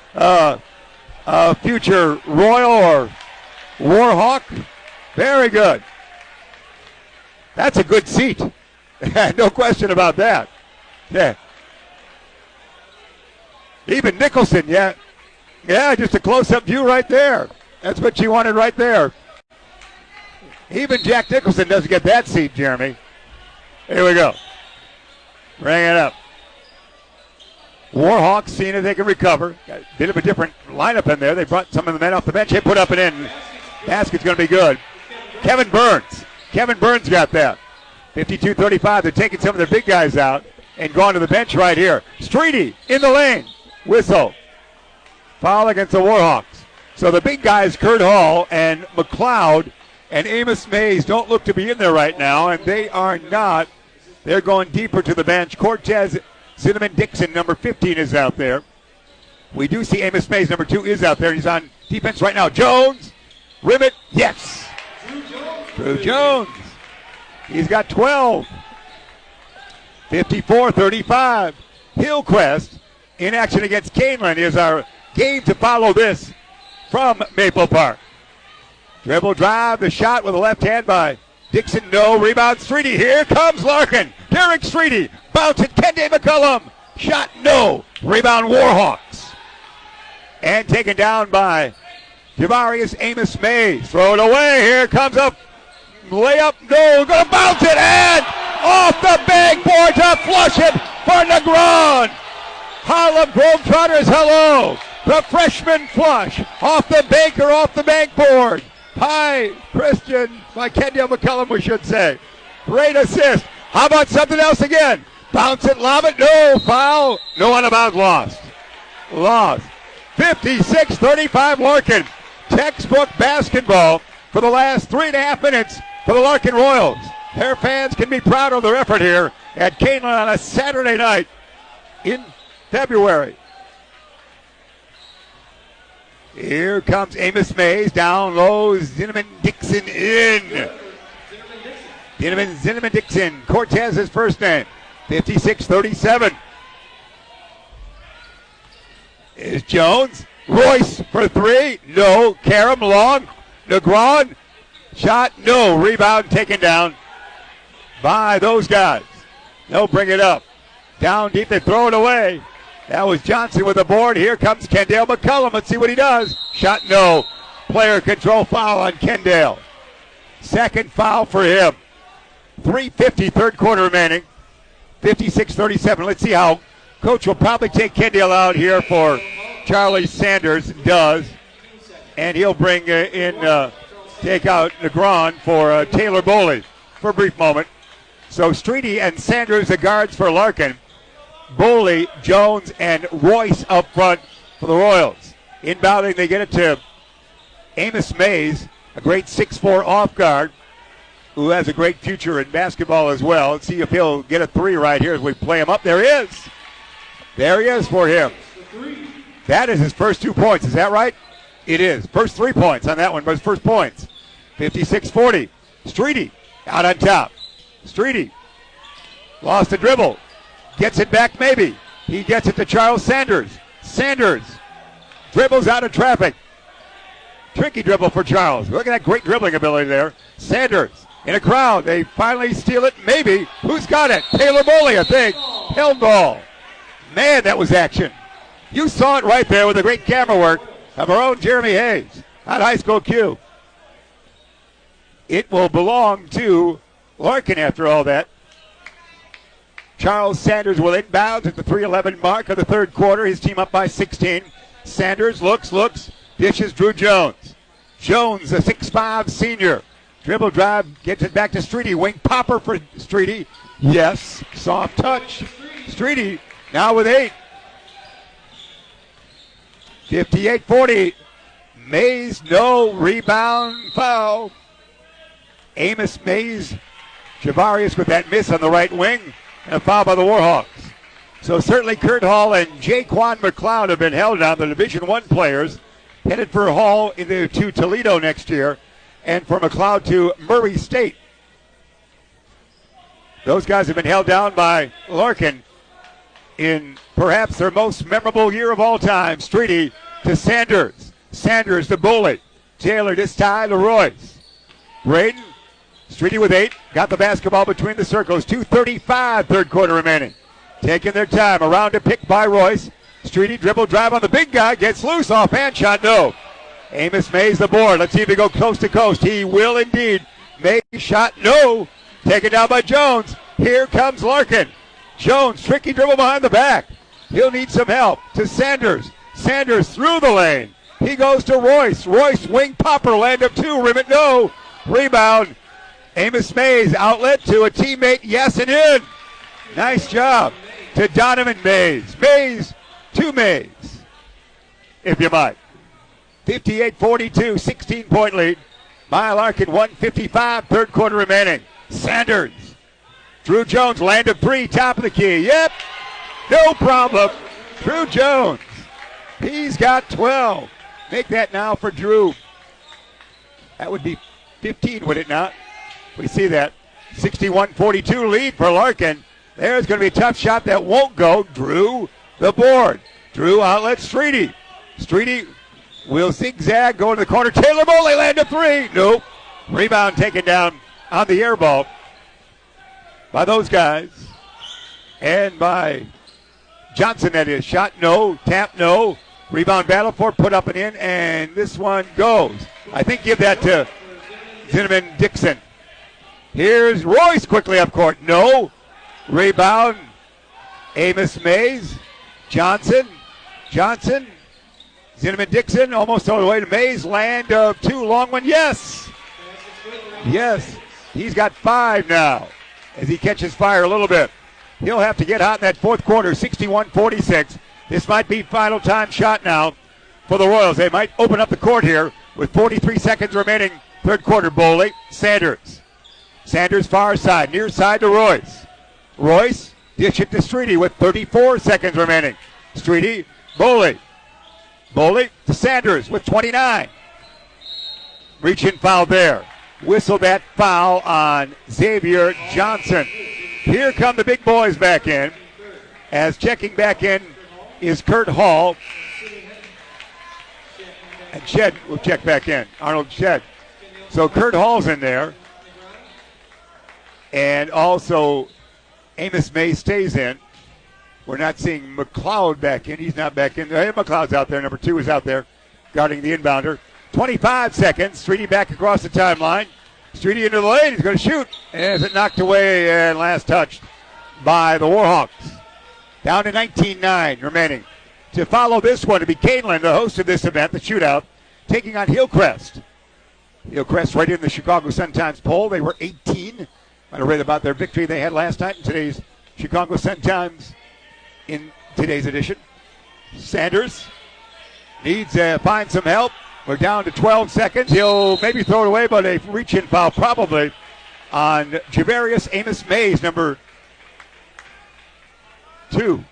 future Royal or Warhawk. Very good. That's a good seat. No question about that. Yeah. Even Nicholson, yeah. Yeah, just a close-up view right there. That's what you wanted right there. Even Jack Nicholson doesn't get that seat, Jeremy. Here we go. Bring it up. Warhawks seeing if they can recover. Got a bit of a different lineup in there. They brought some of the men off the bench. They put up and in. Basket's going to be good. Kevin Burns. Kevin Burns got that. 52-35. They're taking some of their big guys out and going to the bench right here. Streety in the lane. Whistle. Foul against the Warhawks. So the big guys, Kurt Hall and McLeod and Amos Mays, don't look to be in there right now, and they are not. They're going deeper to the bench. Cortez Cinnamon Dixon, number 15, is out there. We do see Amos Mays, number 2, is out there. He's on defense right now. Jones. Ribbit. Yes. Drew Jones. He's got 12. 54-35. Hillcrest in action against Kaneland is our game to follow this from Maple Park. Dribble drive, the shot with the left hand by Dixon. No. Rebound, Streety. Here comes Larkin. Derek Streety. Bounce it. Kende McCullum. Shot, no. Rebound, Warhawks. And taken down by Javarius Amos Mays. Throw it away. Here comes up. Layup, no. Gonna bounce it and off the backboard to flush it for Negron. Harlem Globetrotters, hello. The freshman flush off the banker, off the backboard. Hi, Christian, by Kendall McCullum, we should say. Great assist. How about something else again? Bounce it, lob it, no, foul. No one about lost. 56-35 Larkin. Textbook basketball for the last 3.5 minutes for the Larkin Royals. Their fans can be proud of their effort here at Kaneland on a Saturday night in February. Here comes Amos Mays, down low, Zinneman Dixon in. Zinneman Dixon, Cortez his first name. 56-37. Is Jones. Royce for 3, no. Karam long, Negron, shot, no. Rebound taken down by those guys. They'll bring it up. Down deep, they throw it away. That was Johnson with the board. Here comes Kendall McCullum. Let's see what he does. Shot, no. Player control foul on Kendall. Second foul for him. 3:50, third quarter remaining. 56-37. Let's see how Coach will probably take Kendall out here for Charlie Sanders. Does. And he'll bring take out Negron for Taylor Boley for a brief moment. So Streety and Sanders, the guards for Larkin. Boley, Jones, and Royce up front for the Royals. Inbounding, they get it to Amos Mays, a great 6'4" off guard who has a great future in basketball as well. Let's see if he'll get a 3 right here as we play him up. There he is. There he is for him. That is his first 2 points. Is that right? It is. First 3 points on that one, but his first points. 56-40. Streety out on top. Streety lost the dribble. Gets it back maybe. He gets it to Charles Sanders. Sanders dribbles out of traffic. Tricky dribble for Charles. Look at that great dribbling ability there. Sanders in a crowd. They finally steal it. Maybe. Who's got it? Taylor Boley, I think. Held ball. Man, that was action. You saw it right there with the great camera work of our own Jeremy Hayes at High School Q. It will belong to Larkin after all that. Charles Sanders will inbound at the 3:11 mark of the third quarter. His team up by 16. Sanders looks, dishes Drew Jones. Jones, a 6'5" senior. Dribble drive, gets it back to Streety. Wing popper for Streety. Yes, soft touch. Streety now with 8. 58-40. Mays, no. Rebound, foul. Amos Mays. Javarius with that miss on the right wing. And a foul by the Warhawks. So certainly Kurt Hall and Jaquan McLeod have been held on, the Division I players, headed for Hall to Toledo next year, and for McLeod to Murray State. Those guys have been held down by Larkin in perhaps their most memorable year of all time. Streety to Sanders. Sanders to Bully. Taylor this time to Royce. Braden. Streety with 8. Got the basketball between the circles. 2:35 third quarter remaining. Taking their time. Around to pick by Royce. Streety dribble drive on the big guy. Gets loose. Offhand shot. No. Amos Mays the board. Let's see if he go coast to coast. He will indeed. Mays shot. No. Taken down by Jones. Here comes Larkin. Jones, tricky dribble behind the back. He'll need some help. To Sanders. Sanders through the lane. He goes to Royce. Royce wing popper. Land of 2. Rim it. No. Rebound. Amos Mays. Outlet to a teammate. Yes and in. Nice job to Donovan Mays. Mays to Mays. If you might. 58-42. 16-point lead. By Larkin. 1:55. Third quarter remaining. Sanders. Drew Jones, land of 3, top of the key. Yep, no problem. Drew Jones, he's got 12. Make that now for Drew. That would be 15, would it not? We see that. 61-42 lead for Larkin. There's going to be a tough shot that won't go. Drew, the board. Drew outlet Streety. Streety will zigzag, go to the corner. Taylor Boley, land of 3. Nope. Rebound taken down on the air ball by those guys, and by Johnson, that is. Shot no, tap no, rebound battle for, put up and in, and this one goes. I think give that to Zinneman Dixon. Here's Royce quickly up court. No. Rebound. Amos Mays. Johnson. Zinneman Dixon almost all the way to Mays. Land of 2. Long one. Yes. Yes. He's got 5 now as he catches fire a little bit. He'll have to get hot in that fourth quarter. 61-46. This might be final time shot now for the Royals. They might open up the court here with 43 seconds remaining. Third quarter. Boley. Sanders far side. Near side to Royce. Royce dish it to Streety with 34 seconds remaining. Streety. Boley to Sanders with 29. Reach-in foul there. Whistle that foul on Xavier Johnson. Here come the big boys back in. As checking back in is Kurt Hall. And Shed will check back in. Arnold Shed. So Kurt Hall's in there. And also Amos May stays in. We're not seeing McLeod back in. He's not back in. McLeod's out there. Number 2 is out there guarding the inbounder. 25 seconds. Streety back across the timeline. Streety into the lane. He's going to shoot. As it knocked away and last touched by the Warhawks. Down to 19-9 remaining. To follow this one, to be Kaneland, the host of this event, the shootout, taking on Hillcrest. Hillcrest right in the Chicago Sun-Times poll. They were 18. I read about their victory they had last night in today's Chicago Sun-Times in today's edition. Sanders needs to find some help. We're down to 12 seconds. He'll maybe throw it away, but a reach-in foul probably on Javarius Amos Mays, number 2.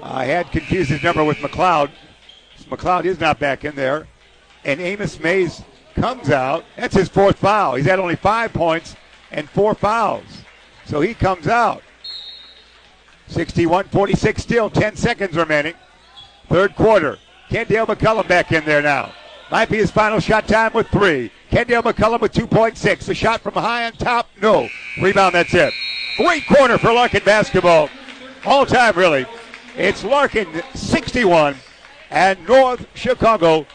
I had confused his number with McLeod. McLeod is not back in there. And Amos Mays comes out. That's his 4th foul. He's had only 5 points and 4 fouls. So he comes out. 61-46 still, 10 seconds remaining. Third quarter. Kendale McCullum back in there now. Might be his final shot time with 3. Kendale McCullum with 2.6. A shot from high on top. No. Rebound, that's it. Great quarter for Larkin basketball. All time, really. It's Larkin 61 and North Chicago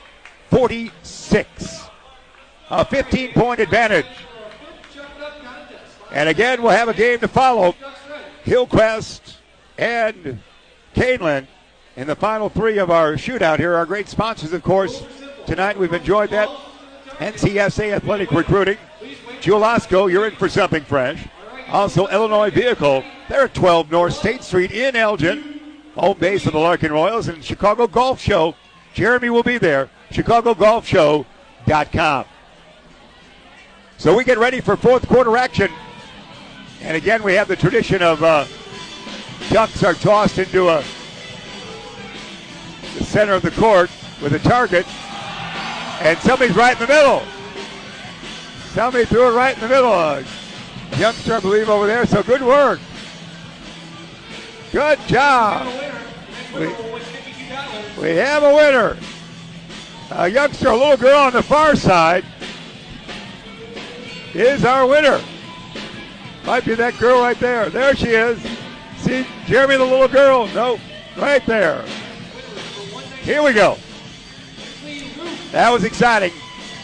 46. A 15-point advantage. And again, we'll have a game to follow. Hillcrest and Kaneland in the final 3 of our shootout here. Our great sponsors, of course. Tonight we've enjoyed that. NCSA Athletic Recruiting. Julasco, you're in for something fresh. Also, Illinois Vehicle. They're at 12 North State Street in Elgin. Home base of the Larkin Royals. And Chicago Golf Show. Jeremy will be there. ChicagoGolfShow.com. So we get ready for fourth quarter action And again, we have the tradition of ducks are tossed into the center of the court with a target, and somebody's right in the middle. Somebody threw it right in the middle. A youngster, I believe, over there, so good work. Good job. We have a winner. A youngster, a little girl on the far side, is our winner. Might be that girl right there. There she is. See, Jeremy, the little girl? Nope, right there. Here we go. That was exciting.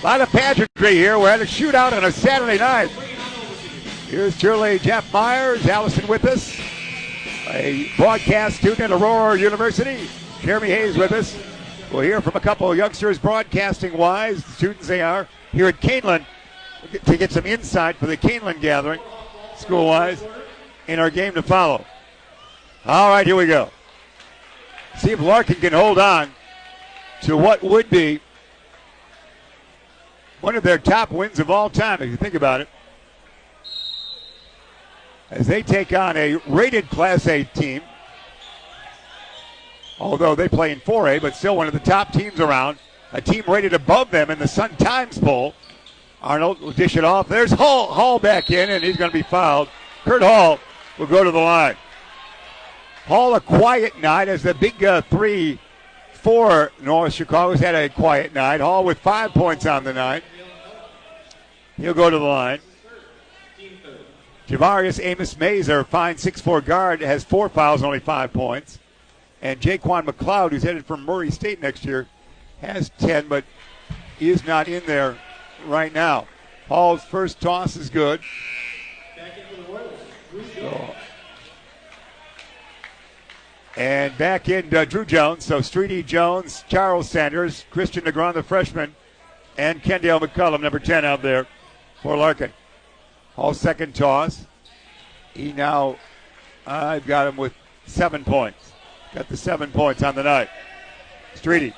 A lot of pageantry here. We're at a shootout on a Saturday night. Here's cheerleader Jeff Myers, Allison with us, a broadcast student at Aurora University. Jeremy Hayes with us. We'll hear from a couple of youngsters broadcasting-wise, the students they are, here at Kaneland to get some insight for the Kaneland gathering, school-wise, in our game to follow. All right, here we go. See if Larkin can hold on to what would be one of their top wins of all time, if you think about it, as they take on a rated Class A team, although they play in 4A, but still one of the top teams around, a team rated above them in the Sun Times poll. Arnold will dish it off. There's Hall back in, and he's going to be fouled. Kurt Hall will go to the line. Hall, a quiet night as the big 3 for North Chicago's had a quiet night. Hall with 5 points on the night. He'll go to the line. Javarius Amos Mays, our fine 6'4 guard, has 4 fouls, only 5 points. And Jaquan McLeod, who's headed for Murray State next year, has 10, but he is not in there right now. Hall's first toss is good. And back in Drew Jones. So Streety Jones, Charles Sanders, Christian Negron, the freshman, and Kendall McCullum, number 10 out there for Larkin. Hall's second toss. He now, I've got him with 7 points. Got the 7 points on the night. Streety,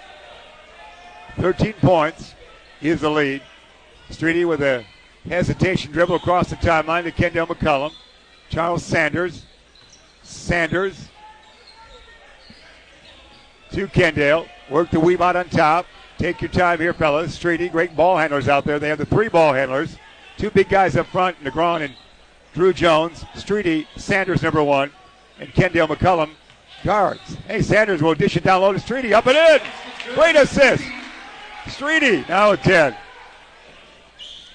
13 points. He is the lead. Streety with a hesitation dribble across the timeline to Kendall McCullum. Charles Sanders. Sanders to Kendall. Work the weave out on top. Take your time here, fellas. Streety, great ball handlers out there. They have the 3 ball handlers. 2 big guys up front, Negron and Drew Jones. Streety, Sanders number 1, and Kendall McCullum guards. Hey, Sanders will dish it down low to Streety. Up and in. Great assist. Streety now at 10.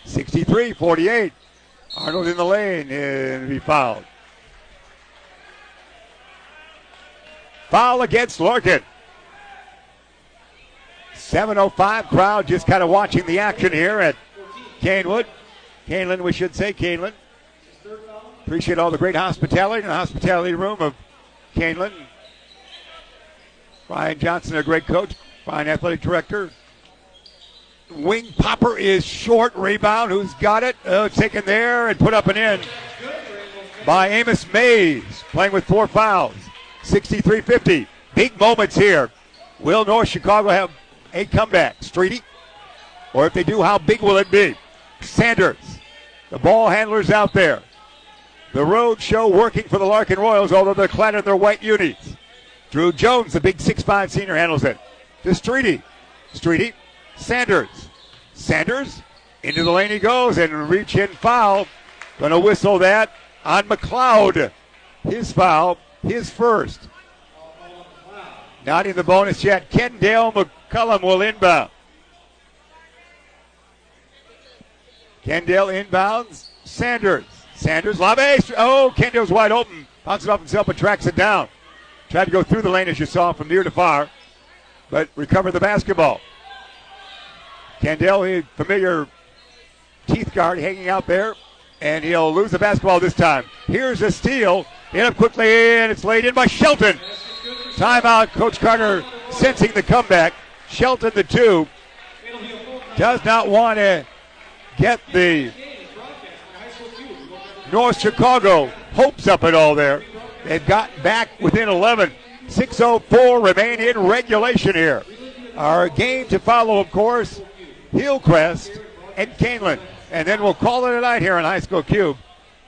63-48. Arnold in the lane and be fouled. Foul against Larkin. 7:05 crowd just kind of watching the action here at Kaneland, we should say, Kaneland. Appreciate all the great hospitality in the hospitality room of Kaneland. Brian Johnson, a great coach, fine athletic director. Wing popper is short. Rebound. Who's got it? Taken there and put up and in by Amos Mays, playing with 4 fouls. 63-50. Big moments here. Will North Chicago have a comeback? Streety? Or if they do, how big will it be? Sanders, the ball handlers out there. The road show working for the Larkin Royals, although they're clad in their white unis. Drew Jones, the big 6'5 senior, handles it. To Streety. Streety. Sanders. Sanders. Into the lane he goes and reach in foul. Going to whistle that on McLeod. His foul. His first. Not in the bonus yet. Kendall McCullum will inbound. Kendall inbounds. Sanders. Sanders. Lob. Oh, Kendall's wide open. Bounces off himself but tracks it down. Tried to go through the lane as you saw from near to far, but recovered the basketball. Kendall, a familiar teeth guard hanging out there, and he'll lose the basketball this time. Here's a steal. In up quickly, and it's laid in by Shelton. Timeout. Coach Carter sensing the comeback. Shelton, the 2, does not want to get the North Chicago hopes up at all there. They've gotten back within 11. 6:04 remain in regulation here. Our game to follow, of course, Hillcrest and Kaneland. And then we'll call it a night here on High School Cube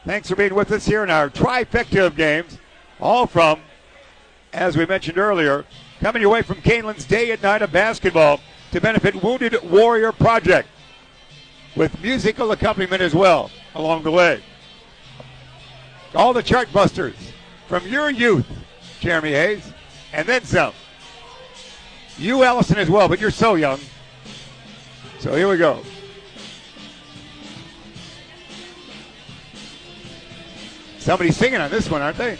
Thanks for being with us here in our trifecta of games, all from, as we mentioned earlier, coming your way from Kaneland's Day and Night of Basketball to benefit Wounded Warrior Project, with musical accompaniment as well along the way. All the chart busters from your youth, Jeremy Hayes, and then some. You, Allison, as well, but you're so young. So here we go. Somebody's singing on this one, aren't they?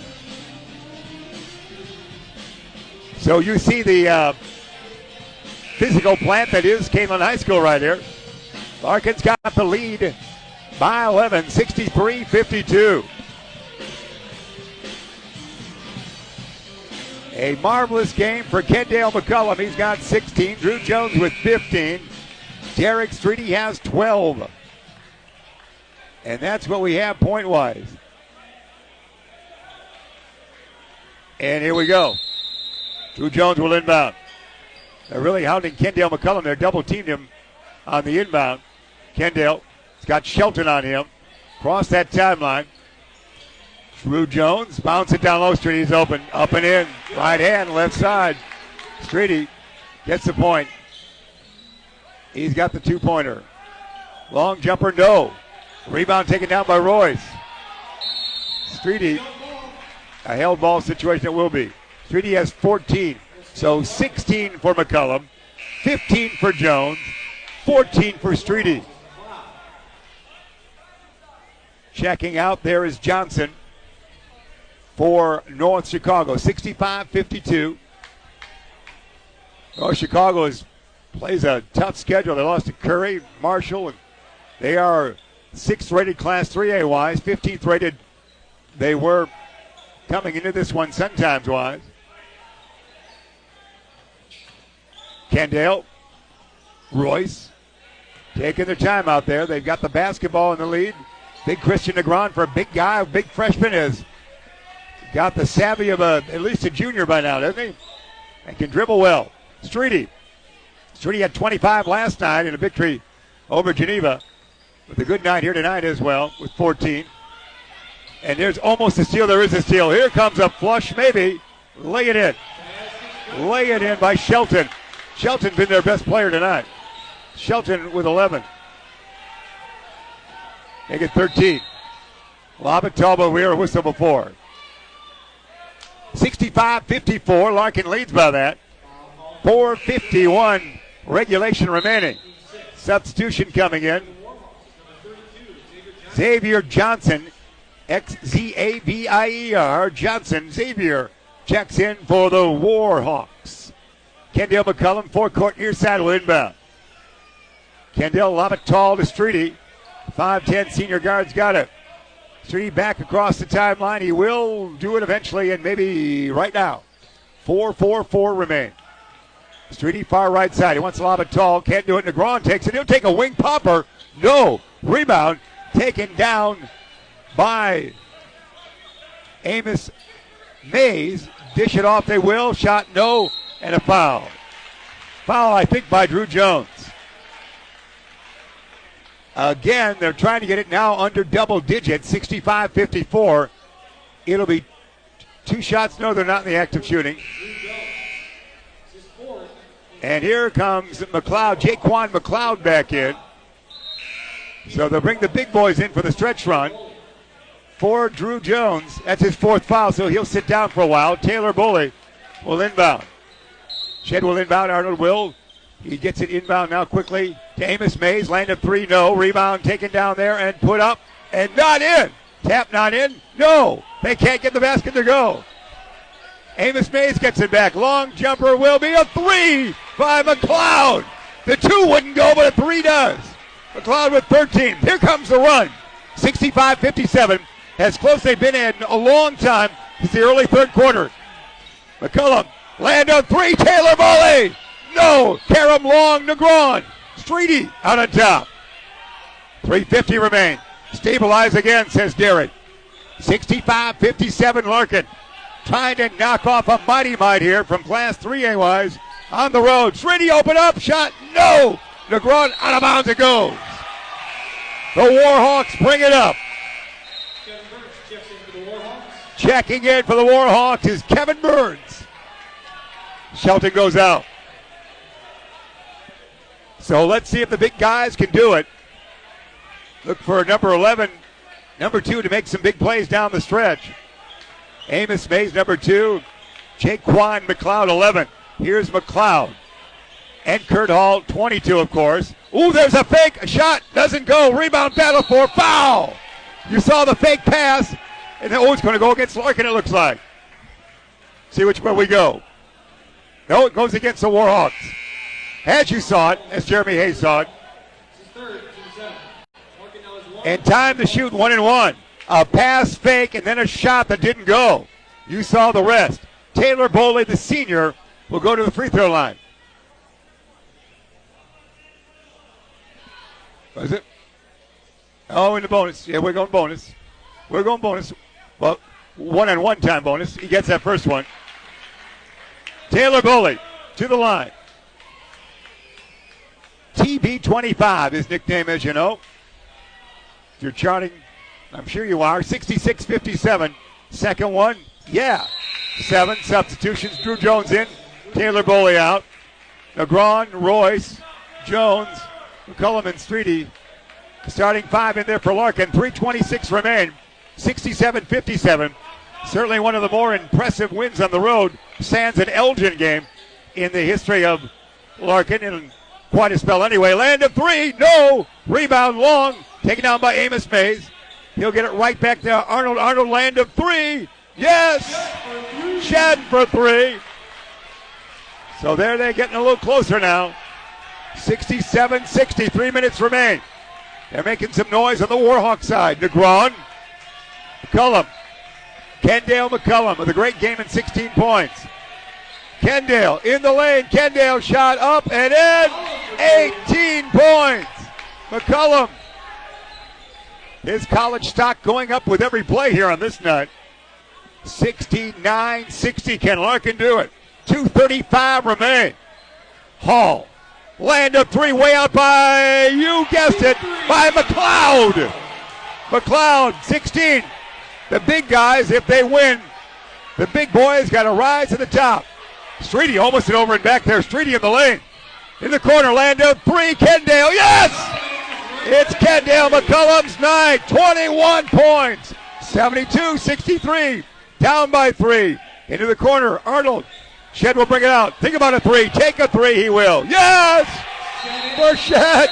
So you see the physical plant that is Kaneland High School right here. Larkin's got the lead by 11, 63-52. A marvelous game for Kendale McCullum. He's got 16. Drew Jones with 15. Derek Streety has 12. And that's what we have point-wise. And here we go. Drew Jones will inbound. They're really hounding Kendale McCullum. They're double-teamed him on the inbound. Kendale has got Shelton on him. Cross that timeline. Drew Jones, bounce it down low. Streety's open. Up and in. Right hand, left side. Streety gets the point. He's got the two-pointer. Long jumper, no. Rebound taken down by Royce. Streety, a held ball situation it will be. Streety has 14. So 16 for McCullum, 15 for Jones, 14 for Streety. Checking out there is Johnson for North Chicago, 65-52. Oh, Chicago plays a tough schedule. They lost to Curry, Marshall, and they are 6th rated Class 3A wise, 15th rated they were coming into this one Sun Times wise. Kendale, Royce, taking their time out there. They've got the basketball in the lead. Big Christian Negron, for a big guy, a big freshman, has got the savvy of at least a junior by now, doesn't he? And can dribble well. Streety had 25 last night in a victory over Geneva, with a good night here tonight as well with 14. And there's almost a steal. There is a steal. Here comes a flush, maybe. Lay it in. Lay it in by Shelton. Shelton been their best player tonight. Shelton with 11. Make it 13. Lob it tall, but we hear a whistle before. 65-54. Larkin leads by that. 4:51 regulation remaining. Substitution coming in. Xavier Johnson, Xavier Johnson. Xavier checks in for the Warhawks. Kendale McCullum, forecourt near side will inbound. Kendale lob it tall to Streety. 5'10 senior guard's got it. Streety back across the timeline. He will do it eventually, and maybe right now. 4:44 remain. Streety far right side. He wants to lob it tall. Can't do it. Negron takes it. He'll take a wing popper. No. Rebound taken down by Amos Mays. Dish it off they will. Shot no. And a foul. Foul, I think, by Drew Jones. Again, they're trying to get it now under double digits, 65-54. It'll be 2 shots. No, they're not in the act of shooting. And here comes McLeod, Jaquan McLeod back in. So they'll bring the big boys in for the stretch run. For Drew Jones, that's his 4th foul, so he'll sit down for a while. Taylor Bully will inbound. Shed will inbound, Arnold will. He gets it inbound now quickly to Amos Mays. Landed 3, no. Rebound taken down there and put up and not in. Tap not in, no. They can't get the basket to go. Amos Mays gets it back. Long jumper will be a 3 by McLeod. The 2 wouldn't go, but a 3 does. McLeod with 13. Here comes the run. 65-57. As close they've been in a long time. It's the early third quarter. McCullum, land on 3. Taylor volley. No. Karam Long, Negron. Streety out on top. 3:50 remain. Stabilize again, says Derek. 65-57 Larkin. Trying to knock off a mighty might here from Class 3A wise on the road. Streety open up, shot, no! Negron out of bounds it goes. The Warhawks bring it up. Checking in for the Warhawks is Kevin Burns. Shelton goes out. So let's see if the big guys can do it. Look for number 11, number 2 to make some big plays down the stretch. Amos Mays, number 2. Jaquan McLeod, 11. Here's McLeod. And Kurt Hall, 22, of course. Ooh, there's a fake. A shot. Doesn't go. Rebound battle for foul. You saw the fake pass. And then, it's going to go against Larkin, it looks like. See which way we go. No, it goes against the Warhawks. As you saw it, as Jeremy Hayes saw it. And time to shoot 1-1. A pass fake and then a shot that didn't go. You saw the rest. Taylor Boley, the senior, will go to the free throw line. Was it? Oh, in the bonus. Yeah, we're going bonus. We're going bonus. Well, 1-on-1 time bonus. He gets that first one. Taylor Boley to the line. TB25, his nickname, as you know. If you're charting, I'm sure you are. 66-57. Second one, yeah. 7 substitutions. Drew Jones in. Taylor Boley out. Negron, Royce, Jones, McCullum, and Streety. Starting 5 in there for Larkin. 3:26 remain. 67-57. Certainly one of the more impressive wins on the road. Sans an Elgin game in the history of Larkin. In quite a spell anyway. Land of 3. No. Rebound long. Taken down by Amos Mays. He'll get it right back to Arnold. Arnold, land of 3. Yes. Shed for 3. So there they're getting a little closer now. 67-60. 3 minutes remain. They're making some noise on the Warhawk side. Negron. McCullum. Kendale McCullum with a great game and 16 points. Kendale in the lane. Kendale shot up and in. 18 points. McCullum. His college stock going up with every play here on this night. 69-60. Can Larkin do it? 2:35 remain. Hall. Land of 3 way out by, you guessed it, by McLeod. McLeod, 16. The big guys, if they win, the big boys got to rise to the top. Streety almost over and back there. Streety in the lane. In the corner, land of 3. Kendale, yes! It's Kendale McCullum's night. 21 points. 72-63. Down by 3. Into the corner, Arnold. Shed will bring it out. Think about a 3. Take a 3, he will. Yes! For Shed.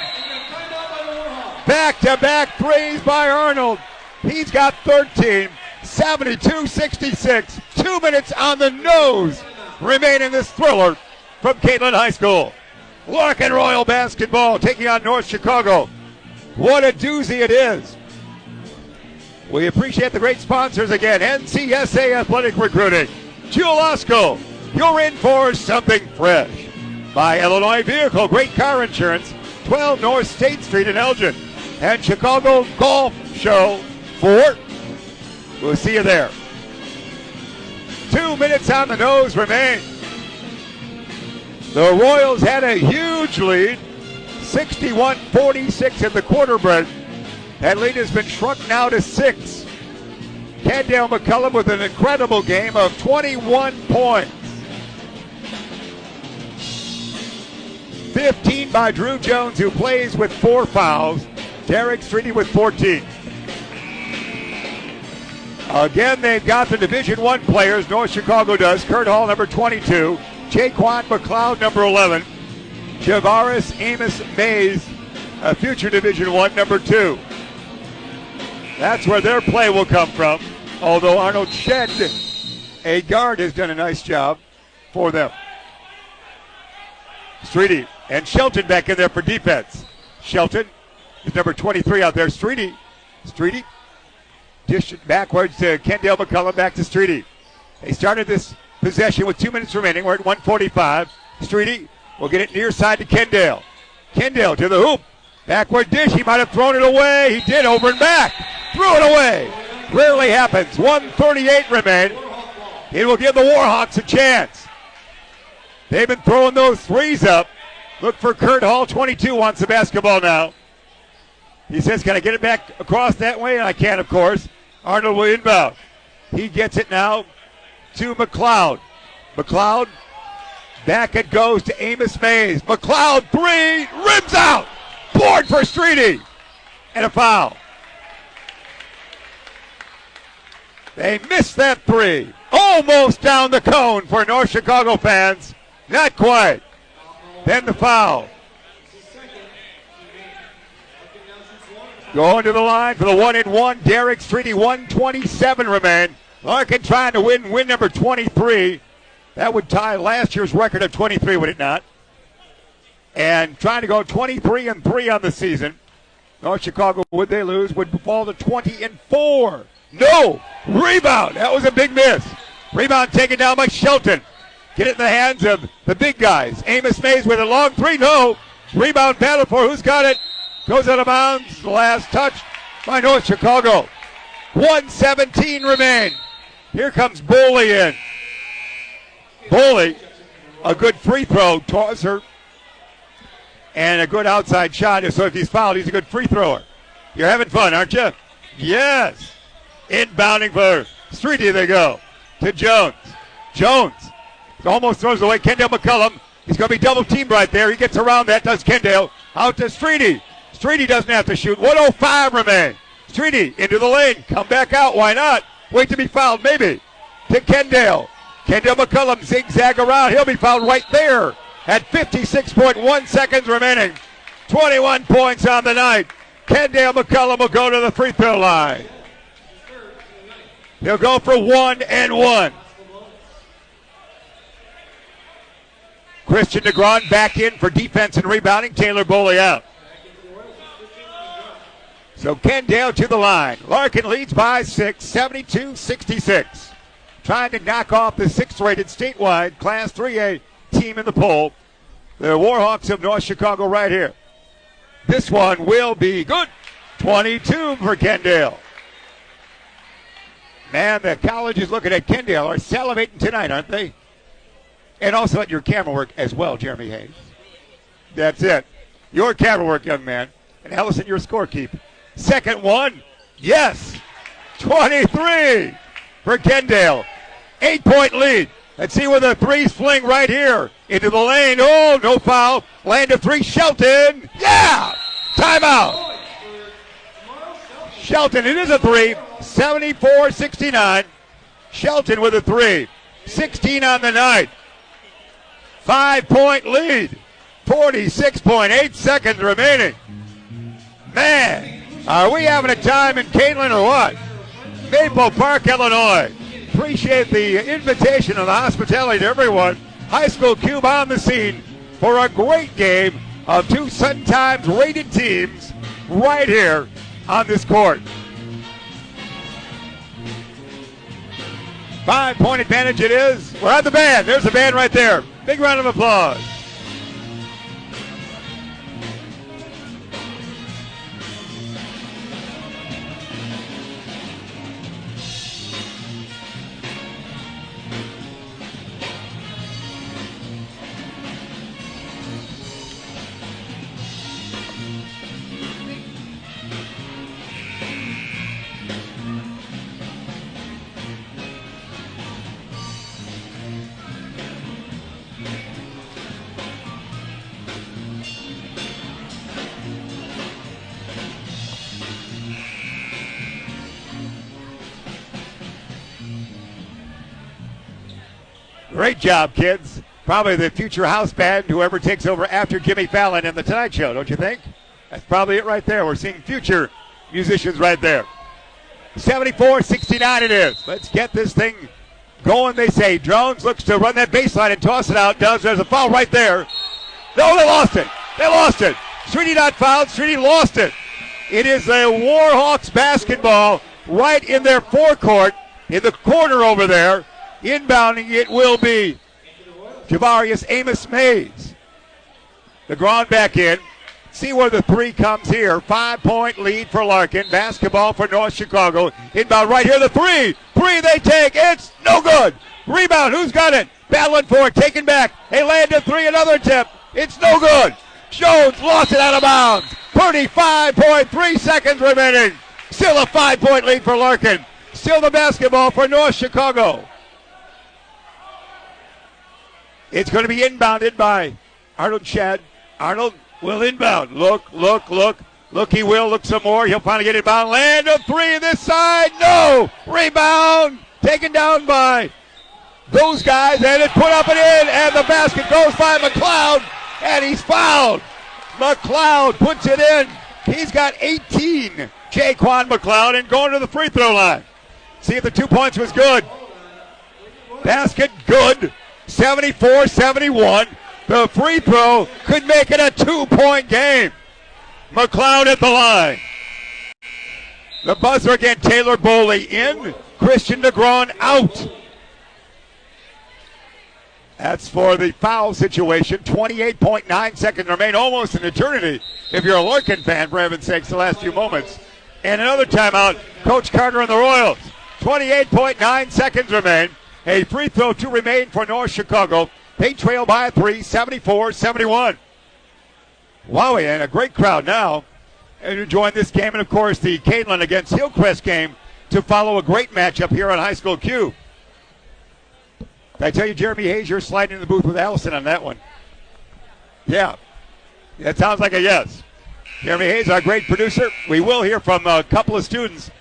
Back-to-back threes by Arnold. He's got 13. 72-66. 2 minutes on the nose remain in this thriller from Kaneland High School. Larkin Royal basketball taking on North Chicago. What a doozy it is. We appreciate the great sponsors again. NCSA Athletic Recruiting. Jewel Osco. You're in for something fresh. By Illinois Vehicle. Great car insurance. 12 North State Street in Elgin. And Chicago Golf Show 4. We'll see you there. 2 minutes on the nose remain. The Royals had a huge lead. 61-46 at the quarter break. That lead has been shrunk now to 6. Kendale McCullum with an incredible game of 21 points. 15 by Drew Jones, who plays with 4 fouls. Derek Streety with 14. Again, they've got the Division I players. North Chicago does. Kurt Hall, number 22. Jaquan McLeod, number 11. Javaris Amos Mays, a future Division I, number 2. That's where their play will come from. Although Arnold Shed, a guard, has done a nice job for them. Streety and Shelton back in there for defense. Shelton is number 23 out there. Streety dished it backwards to Kendale McCullum, back to Streety. They started this possession with 2 minutes remaining. We're at 1:45. Streety will get it near side to Kendale. Kendale to the hoop. Backward dish. He might have thrown it away. He did, over and back. Threw it away. Rarely happens. 1:38 remain. It will give the Warhawks a chance. They've been throwing those threes up. Look for Kurt Hall. 22 wants the basketball now. He says, can I get it back across that way? And I can, of course. Arnold will inbound. He gets it now to McLeod. McLeod, back it goes to Amos Mays. McLeod, three, rims out. Board for Streety. And a foul. They missed that three. Almost down the cone for North Chicago fans. Not quite. Then the foul. Going to the line for the 1-and-1. Derek Streety, 1:27 remain. Larkin trying to win number 23. That would tie last year's record of 23, would it not? And trying to go 23-3 on the season. North Chicago, would they lose, would fall to 20-4. No! Rebound! That was a big miss. Rebound taken down by Shelton. Get it in the hands of the big guys. Amos Mays with a long three. No! Rebound battle for who's got it. Goes out of bounds. Last touch by North Chicago. 1:17 remain. Here comes Boley in. Boley, a good free throw tosser and a good outside shot. So if he's fouled, he's a good free thrower. You're having fun, aren't you? Yes. Inbounding for Streety they go to Jones. Jones almost throws away Kendall McCullum. He's going to be double teamed right there. He gets around that, does Kendall. Out to Streety. Streety doesn't have to shoot. 1:05 remain. Streety into the lane. Come back out. Why not? Wait to be fouled, maybe. To Kendall. Kendall McCullum zigzag around. He'll be fouled right there at 56.1 seconds remaining. 21 points on the night. Kendall McCullum will go to the free throw line. He'll go for 1-and-1. Christian DeGron back in for defense and rebounding. Taylor Boley out. So Kendall to the line. Larkin leads by 6, 72-66. Trying to knock off the 6th-rated statewide Class 3A team in the poll. The Warhawks of North Chicago right here. This one will be good. 22 for Kendall. Man, the college is looking at Kendall. Are salivating tonight, aren't they? And also at your camera work as well, Jeremy Hayes. That's it. Your camera work, young man. And Ellison, your scorekeep. Second one, yes. 23 for Kendall. 8-point lead. Let's see where the threes fling right here. Into the lane. Oh, no foul. Land of three. Shelton. Yeah! Timeout. Shelton, it is a three. 74-69. Shelton with a three. 16 on the night. 5-point lead. 46.8 seconds remaining. Man. Are we having a time in Kaneland or what? Maple Park, Illinois. Appreciate the invitation and the hospitality to everyone. High School Cube on the scene for a great game of two Sun Times rated teams right here on this court. 5-point advantage it is. We're at the band. There's the band right there. Big round of applause. Great job, kids. Probably the future house band, whoever takes over after Jimmy Fallon and The Tonight Show, don't you think? That's probably it right there. We're seeing future musicians right there. 74-69 it is. Let's get this thing going, they say. Drones looks to run that baseline and toss it out. There's a foul right there. No, they lost it. They lost it. Streety not fouled. Streety lost it. It is a Warhawks basketball right in their forecourt in the corner over there. Inbounding it will be Javarius Amos Mays. The ground back in. See where the three comes here. 5-point lead for Larkin. Basketball for North Chicago. Inbound right here. The three. Three they take. It's no good. Rebound. Who's got it? Battling for it. Taken back. They land a three. Another tip. It's no good. Jones lost it out of bounds. 35.3 seconds remaining. Still a 5-point lead for Larkin. Still the basketball for North Chicago. It's going to be inbounded by Arnold Shad. Arnold will inbound. Look. Look, he will. Look some more. He'll finally get it inbound. Land a three this side. No! Rebound! Taken down by those guys. And it put up and in. And the basket goes by McLeod. And he's fouled. McLeod puts it in. He's got 18. Jaquan McLeod and going to the free throw line. See if the 2 points was good. Basket good. 74-71. The free throw could make it a 2-point game. McLeod at the line. The buzzer again. Taylor Boley in. Christian DeGron out. That's for the foul situation. 28.9 seconds remain. Almost an eternity if you're a Larkin fan, for heaven's sakes, the last few moments. And another timeout. Coach Carter and the Royals. 28.9 seconds remain. A free throw to remain for North Chicago. They trail by 3, 74-71. Wow, and a great crowd now enjoying this game. And, of course, the Kaneland against Hillcrest game to follow a great matchup here on High School Q. Did I tell you, Jeremy Hayes, you're sliding in the booth with Allison on that one? Yeah. That sounds like a yes. Jeremy Hayes, our great producer. We will hear from a couple of students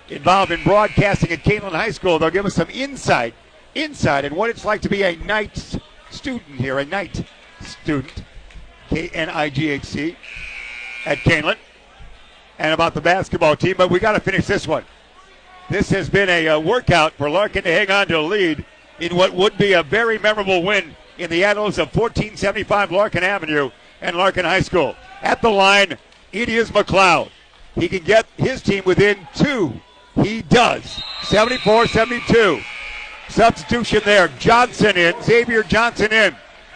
involved in broadcasting at Kaneland High School. They'll give us some insight in what it's like to be a night student here, a night student, K-N-I-G-H-C, at Kaneland, and about the basketball team. But we got to finish this one. This has been a workout for Larkin to hang on to a lead in what would be a very memorable win in the annals of 1475 Larkin Avenue and Larkin High School. At the line, it is McLeod. He can get his team within 2. He does. 74-72. Substitution there. Johnson in. Xavier Johnson in.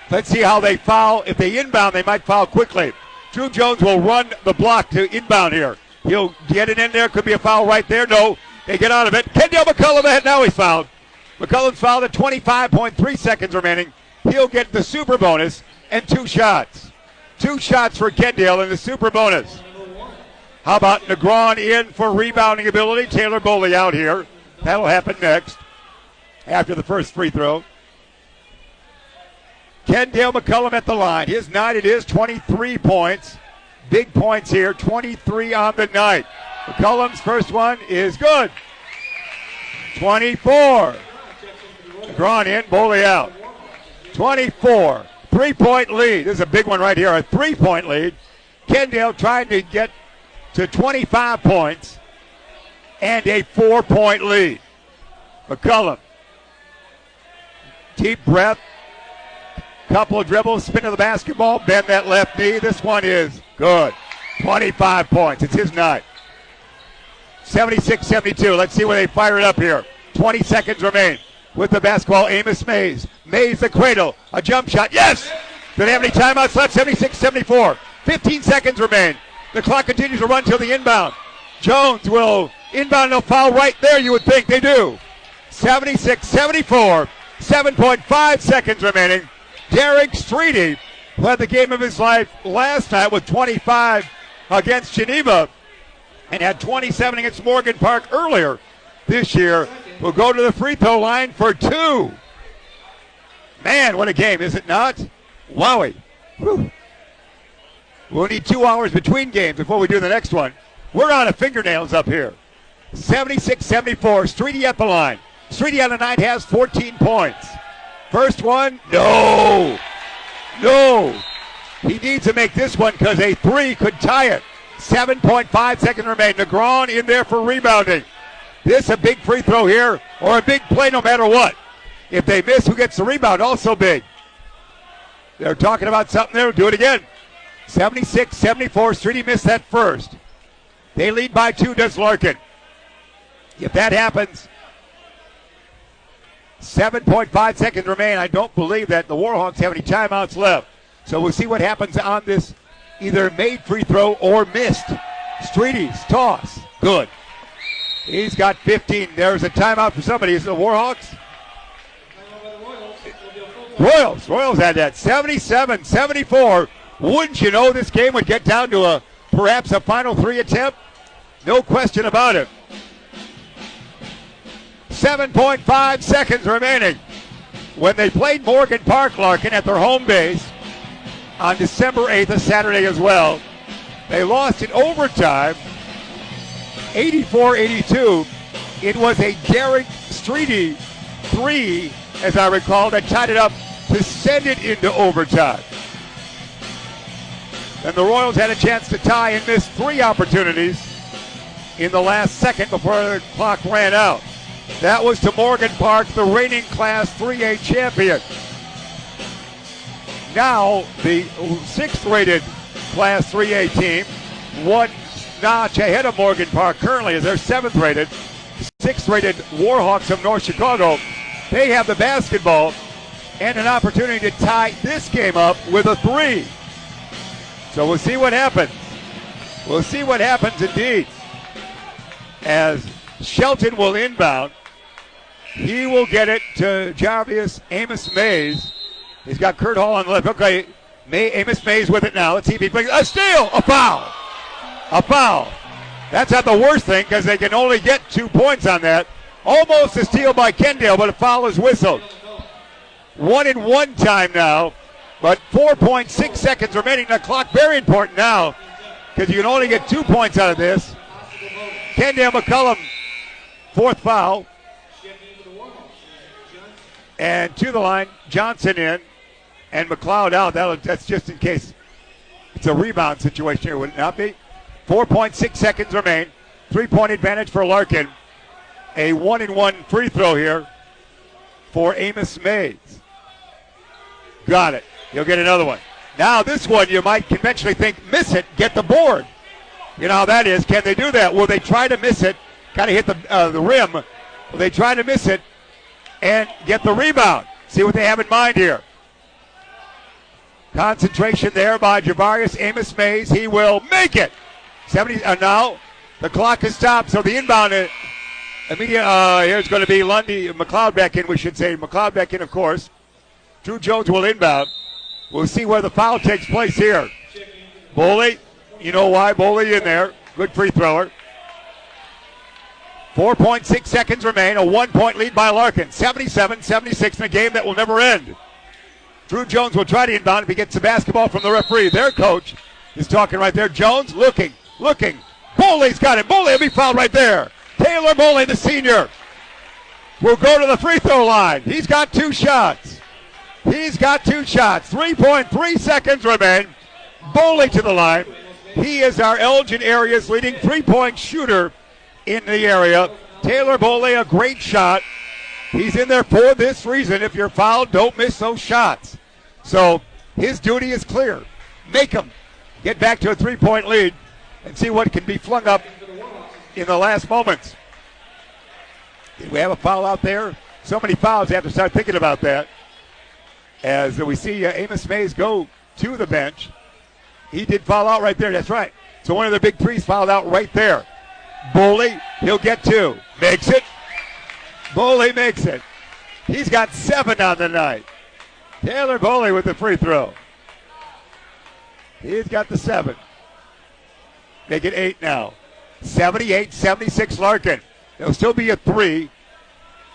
Let's see how they foul. If they inbound, they might foul quickly. Drew Jones will run the block to inbound here. He'll get it in there. Could be a foul right there. No. They get out of it. Kendall McCullum ahead. Now he's fouled. McCullum's fouled at 25.3 seconds remaining. He'll get the super bonus and 2 shots. 2 shots for Kendall in the super bonus. How about Negron in for rebounding ability? Taylor Boley out here. That'll happen next after the first free throw. Kendall McCullum at the line. His night it is 23 points. Big points here, 23 on the night. McCullum's first one is good. 24. Negron in, Boley out. 24. 3-point lead. This is a big one right here, a 3-point lead. Kendall trying to get to 25 points and a 4-point lead. McCullum. Deep breath. Couple of dribbles, spin to the basketball, bend that left knee. This one is good. 25 points. It's his night. 76-72. Let's see where they fire it up here. 20 seconds remain. With the basketball, Amos Mays. Mays the cradle. A jump shot. Yes! Do they have any timeouts left? 76-74. 15 seconds remain. The clock continues to run till the inbound. Jones will inbound and a foul right there, you would think. They do. 76-74. 7.5 seconds remaining. Derek Streety, who had the game of his life last night with 25 against Geneva and had 27 against Morgan Park earlier this year, will go to the free throw line for 2. Man, what a game, is it not? Wowie. Whew. We'll need 2 hours between games before we do the next one. We're out of fingernails up here. 76-74, Streety at the line. Streety on the night has 14 points. First one, no. He needs to make this one because a 3 could tie it. 7.5 seconds remain. Negron in there for rebounding. This a big free throw here or a big play no matter what. If they miss, who gets the rebound? Also big. They're talking about something there. Do it again. 76-74. Streety missed that first. They lead by 2, does Larkin. If that happens, 7.5 seconds remain. I don't believe that the Warhawks have any timeouts left. So we'll see what happens on this either made free throw or missed. Streety's toss. Good. He's got 15. There's a timeout for somebody. Is it the Warhawks? Royals had that. 77-74. Wouldn't you know this game would get down to perhaps a final 3 attempt? No question about it. 7.5 seconds remaining. When they played Morgan Park, Larkin, at their home base on December 8th, a Saturday as well, they lost in overtime, 84-82. It was a Derek Streety 3, as I recall, that tied it up to send it into overtime. And the Royals had a chance to tie and missed 3 opportunities in the last second before the clock ran out. That was to Morgan Park, the reigning Class 3A champion. Now the 6th-rated Class 3A team, one notch ahead of Morgan Park currently, as they're 7th-rated. 6th-rated Warhawks of North Chicago. They have the basketball and an opportunity to tie this game up with a 3. So we'll see what happens. We'll see what happens indeed. As Shelton will inbound, he will get it to Jarvis Amos Mays. He's got Kurt Hall on the left. Okay, Amos Mays with it now. Let's see if he brings a steal, a foul. A foul. That's not the worst thing because they can only get 2 points on that. Almost a steal by Kendall, but a foul is whistled. 1-and-1 time now, but 4.6 seconds remaining. The clock very important now because you can only get 2 points out of this. Kendall McCullum, 4th foul. And to the line, Johnson in, and McLeod out. That's just in case it's a rebound situation here, would it not be? 4.6 seconds remain. 3-point advantage for Larkin. A 1-and-1 free throw here for Amos Mays. Got it. He'll get another one. Now this one you might conventionally think, miss it, get the board. You know how that is. Can they do that? Will they try to miss it? Kind of hit the rim. Will they try to miss it and get the rebound? See what they have in mind here. Concentration there by Javarius Amos Mays. He will make it. 70. Now the clock has stopped, so the inbound immediate. Here's going to be Lundy. McLeod back in, we should say. McLeod back in, of course. Drew Jones will inbound. We'll see where the foul takes place here. Boley, you know why. Boley in there. Good free thrower. 4.6 seconds remain. A 1-point lead by Larkin. 77-76 in a game that will never end. Drew Jones will try to inbound if he gets the basketball from the referee. Their coach is talking right there. Jones looking. Boley's got it. Boley will be fouled right there. Taylor Boley, the senior, will go to the free throw line. He's got 2 shots. 3.3 seconds remain. Boley to the line. He is our Elgin area's leading 3-point shooter in the area. Taylor Boley, a great shot. He's in there for this reason. If you're fouled, don't miss those shots. So his duty is clear. Make him get back to a 3-point lead and see what can be flung up in the last moments. Did we have a foul out there? So many fouls, they have to start thinking about that. As we see Amos Mays go to the bench. He did foul out right there, that's right. So one of the big threes fouled out right there. Boley, he'll get 2. Makes it. Boley makes it. He's got 7 on the night. Taylor Boley with the free throw. He's got the 7. Make it 8 now. 78-76 Larkin. There'll still be a 3.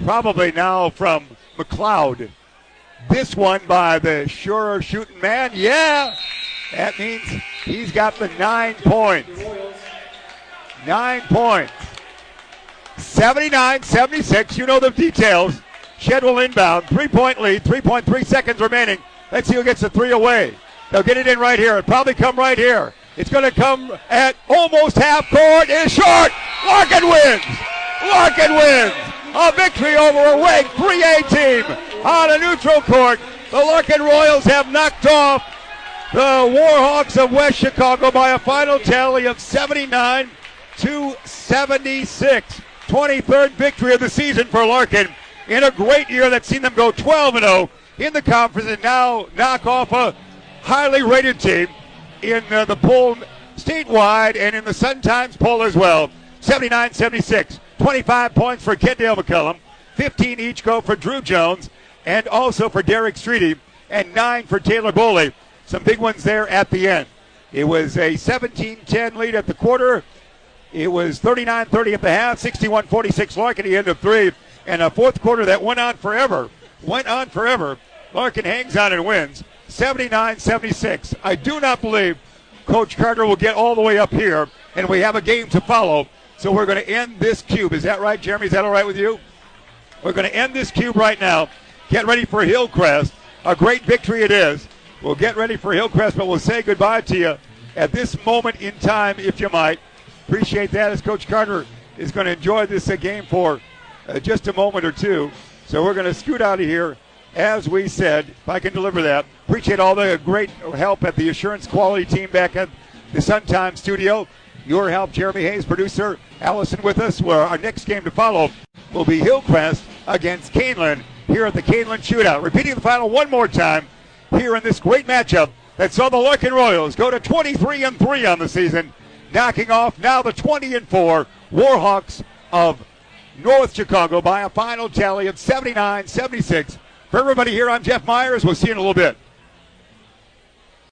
Probably now from McLeod. This one by the sure shooting man. Yeah. That means he's got the 9 points. 9 points. 79-76. You know the details. Shed will inbound. 3-point lead. 3.3 seconds remaining. Let's see who gets the 3 away. They'll get it in right here. It'll probably come right here. It's going to come at almost half court. It's short. Larkin wins. Larkin wins. A victory over a ranked 3A team on a neutral court. The Larkin Royals have knocked off the Warhawks of West Chicago by a final tally of 79-76. 23rd victory of the season for Larkin in a great year that's seen them go 12-0 in the conference and now knock off a highly rated team in the poll statewide and in the Sun-Times poll as well. 79-76. 25 points for Kendall McCullum. 15 each go for Drew Jones and also for Derek Streety, and 9 for Taylor Boley. Some big ones there at the end. It was a 17-10 lead at the quarter. It was 39-30 at the half, 61-46 Larkin at the end of 3. and a fourth quarter that went on forever. Larkin hangs on and wins 79-76. I do not believe Coach Carter will get all the way up here, and we have a game to follow. So we're going to end this cube. Is that right, Jeremy? Is that all right with you? We're going to end this cube right now. Get ready for Hillcrest. A great victory it is. We'll get ready for Hillcrest, but we'll say goodbye to you at this moment in time, if you might. Appreciate that, as Coach Carter is going to enjoy this game for just a moment or two. So we're going to scoot out of here, as we said, if I can deliver that. Appreciate all the great help at the Assurance Quality team back at the Suntime studio. Your help, Jeremy Hayes, producer, Allison with us, where our next game to follow will be Hillcrest against Kaneland here at the Kaneland Shootout. Repeating the final one more time here in this great matchup that saw the Larkin Royals go to 23-3 on the season, knocking off now the 20-4 Warhawks of North Chicago by a final tally of 79-76. For everybody here, I'm Jeff Myers. We'll see you in a little bit.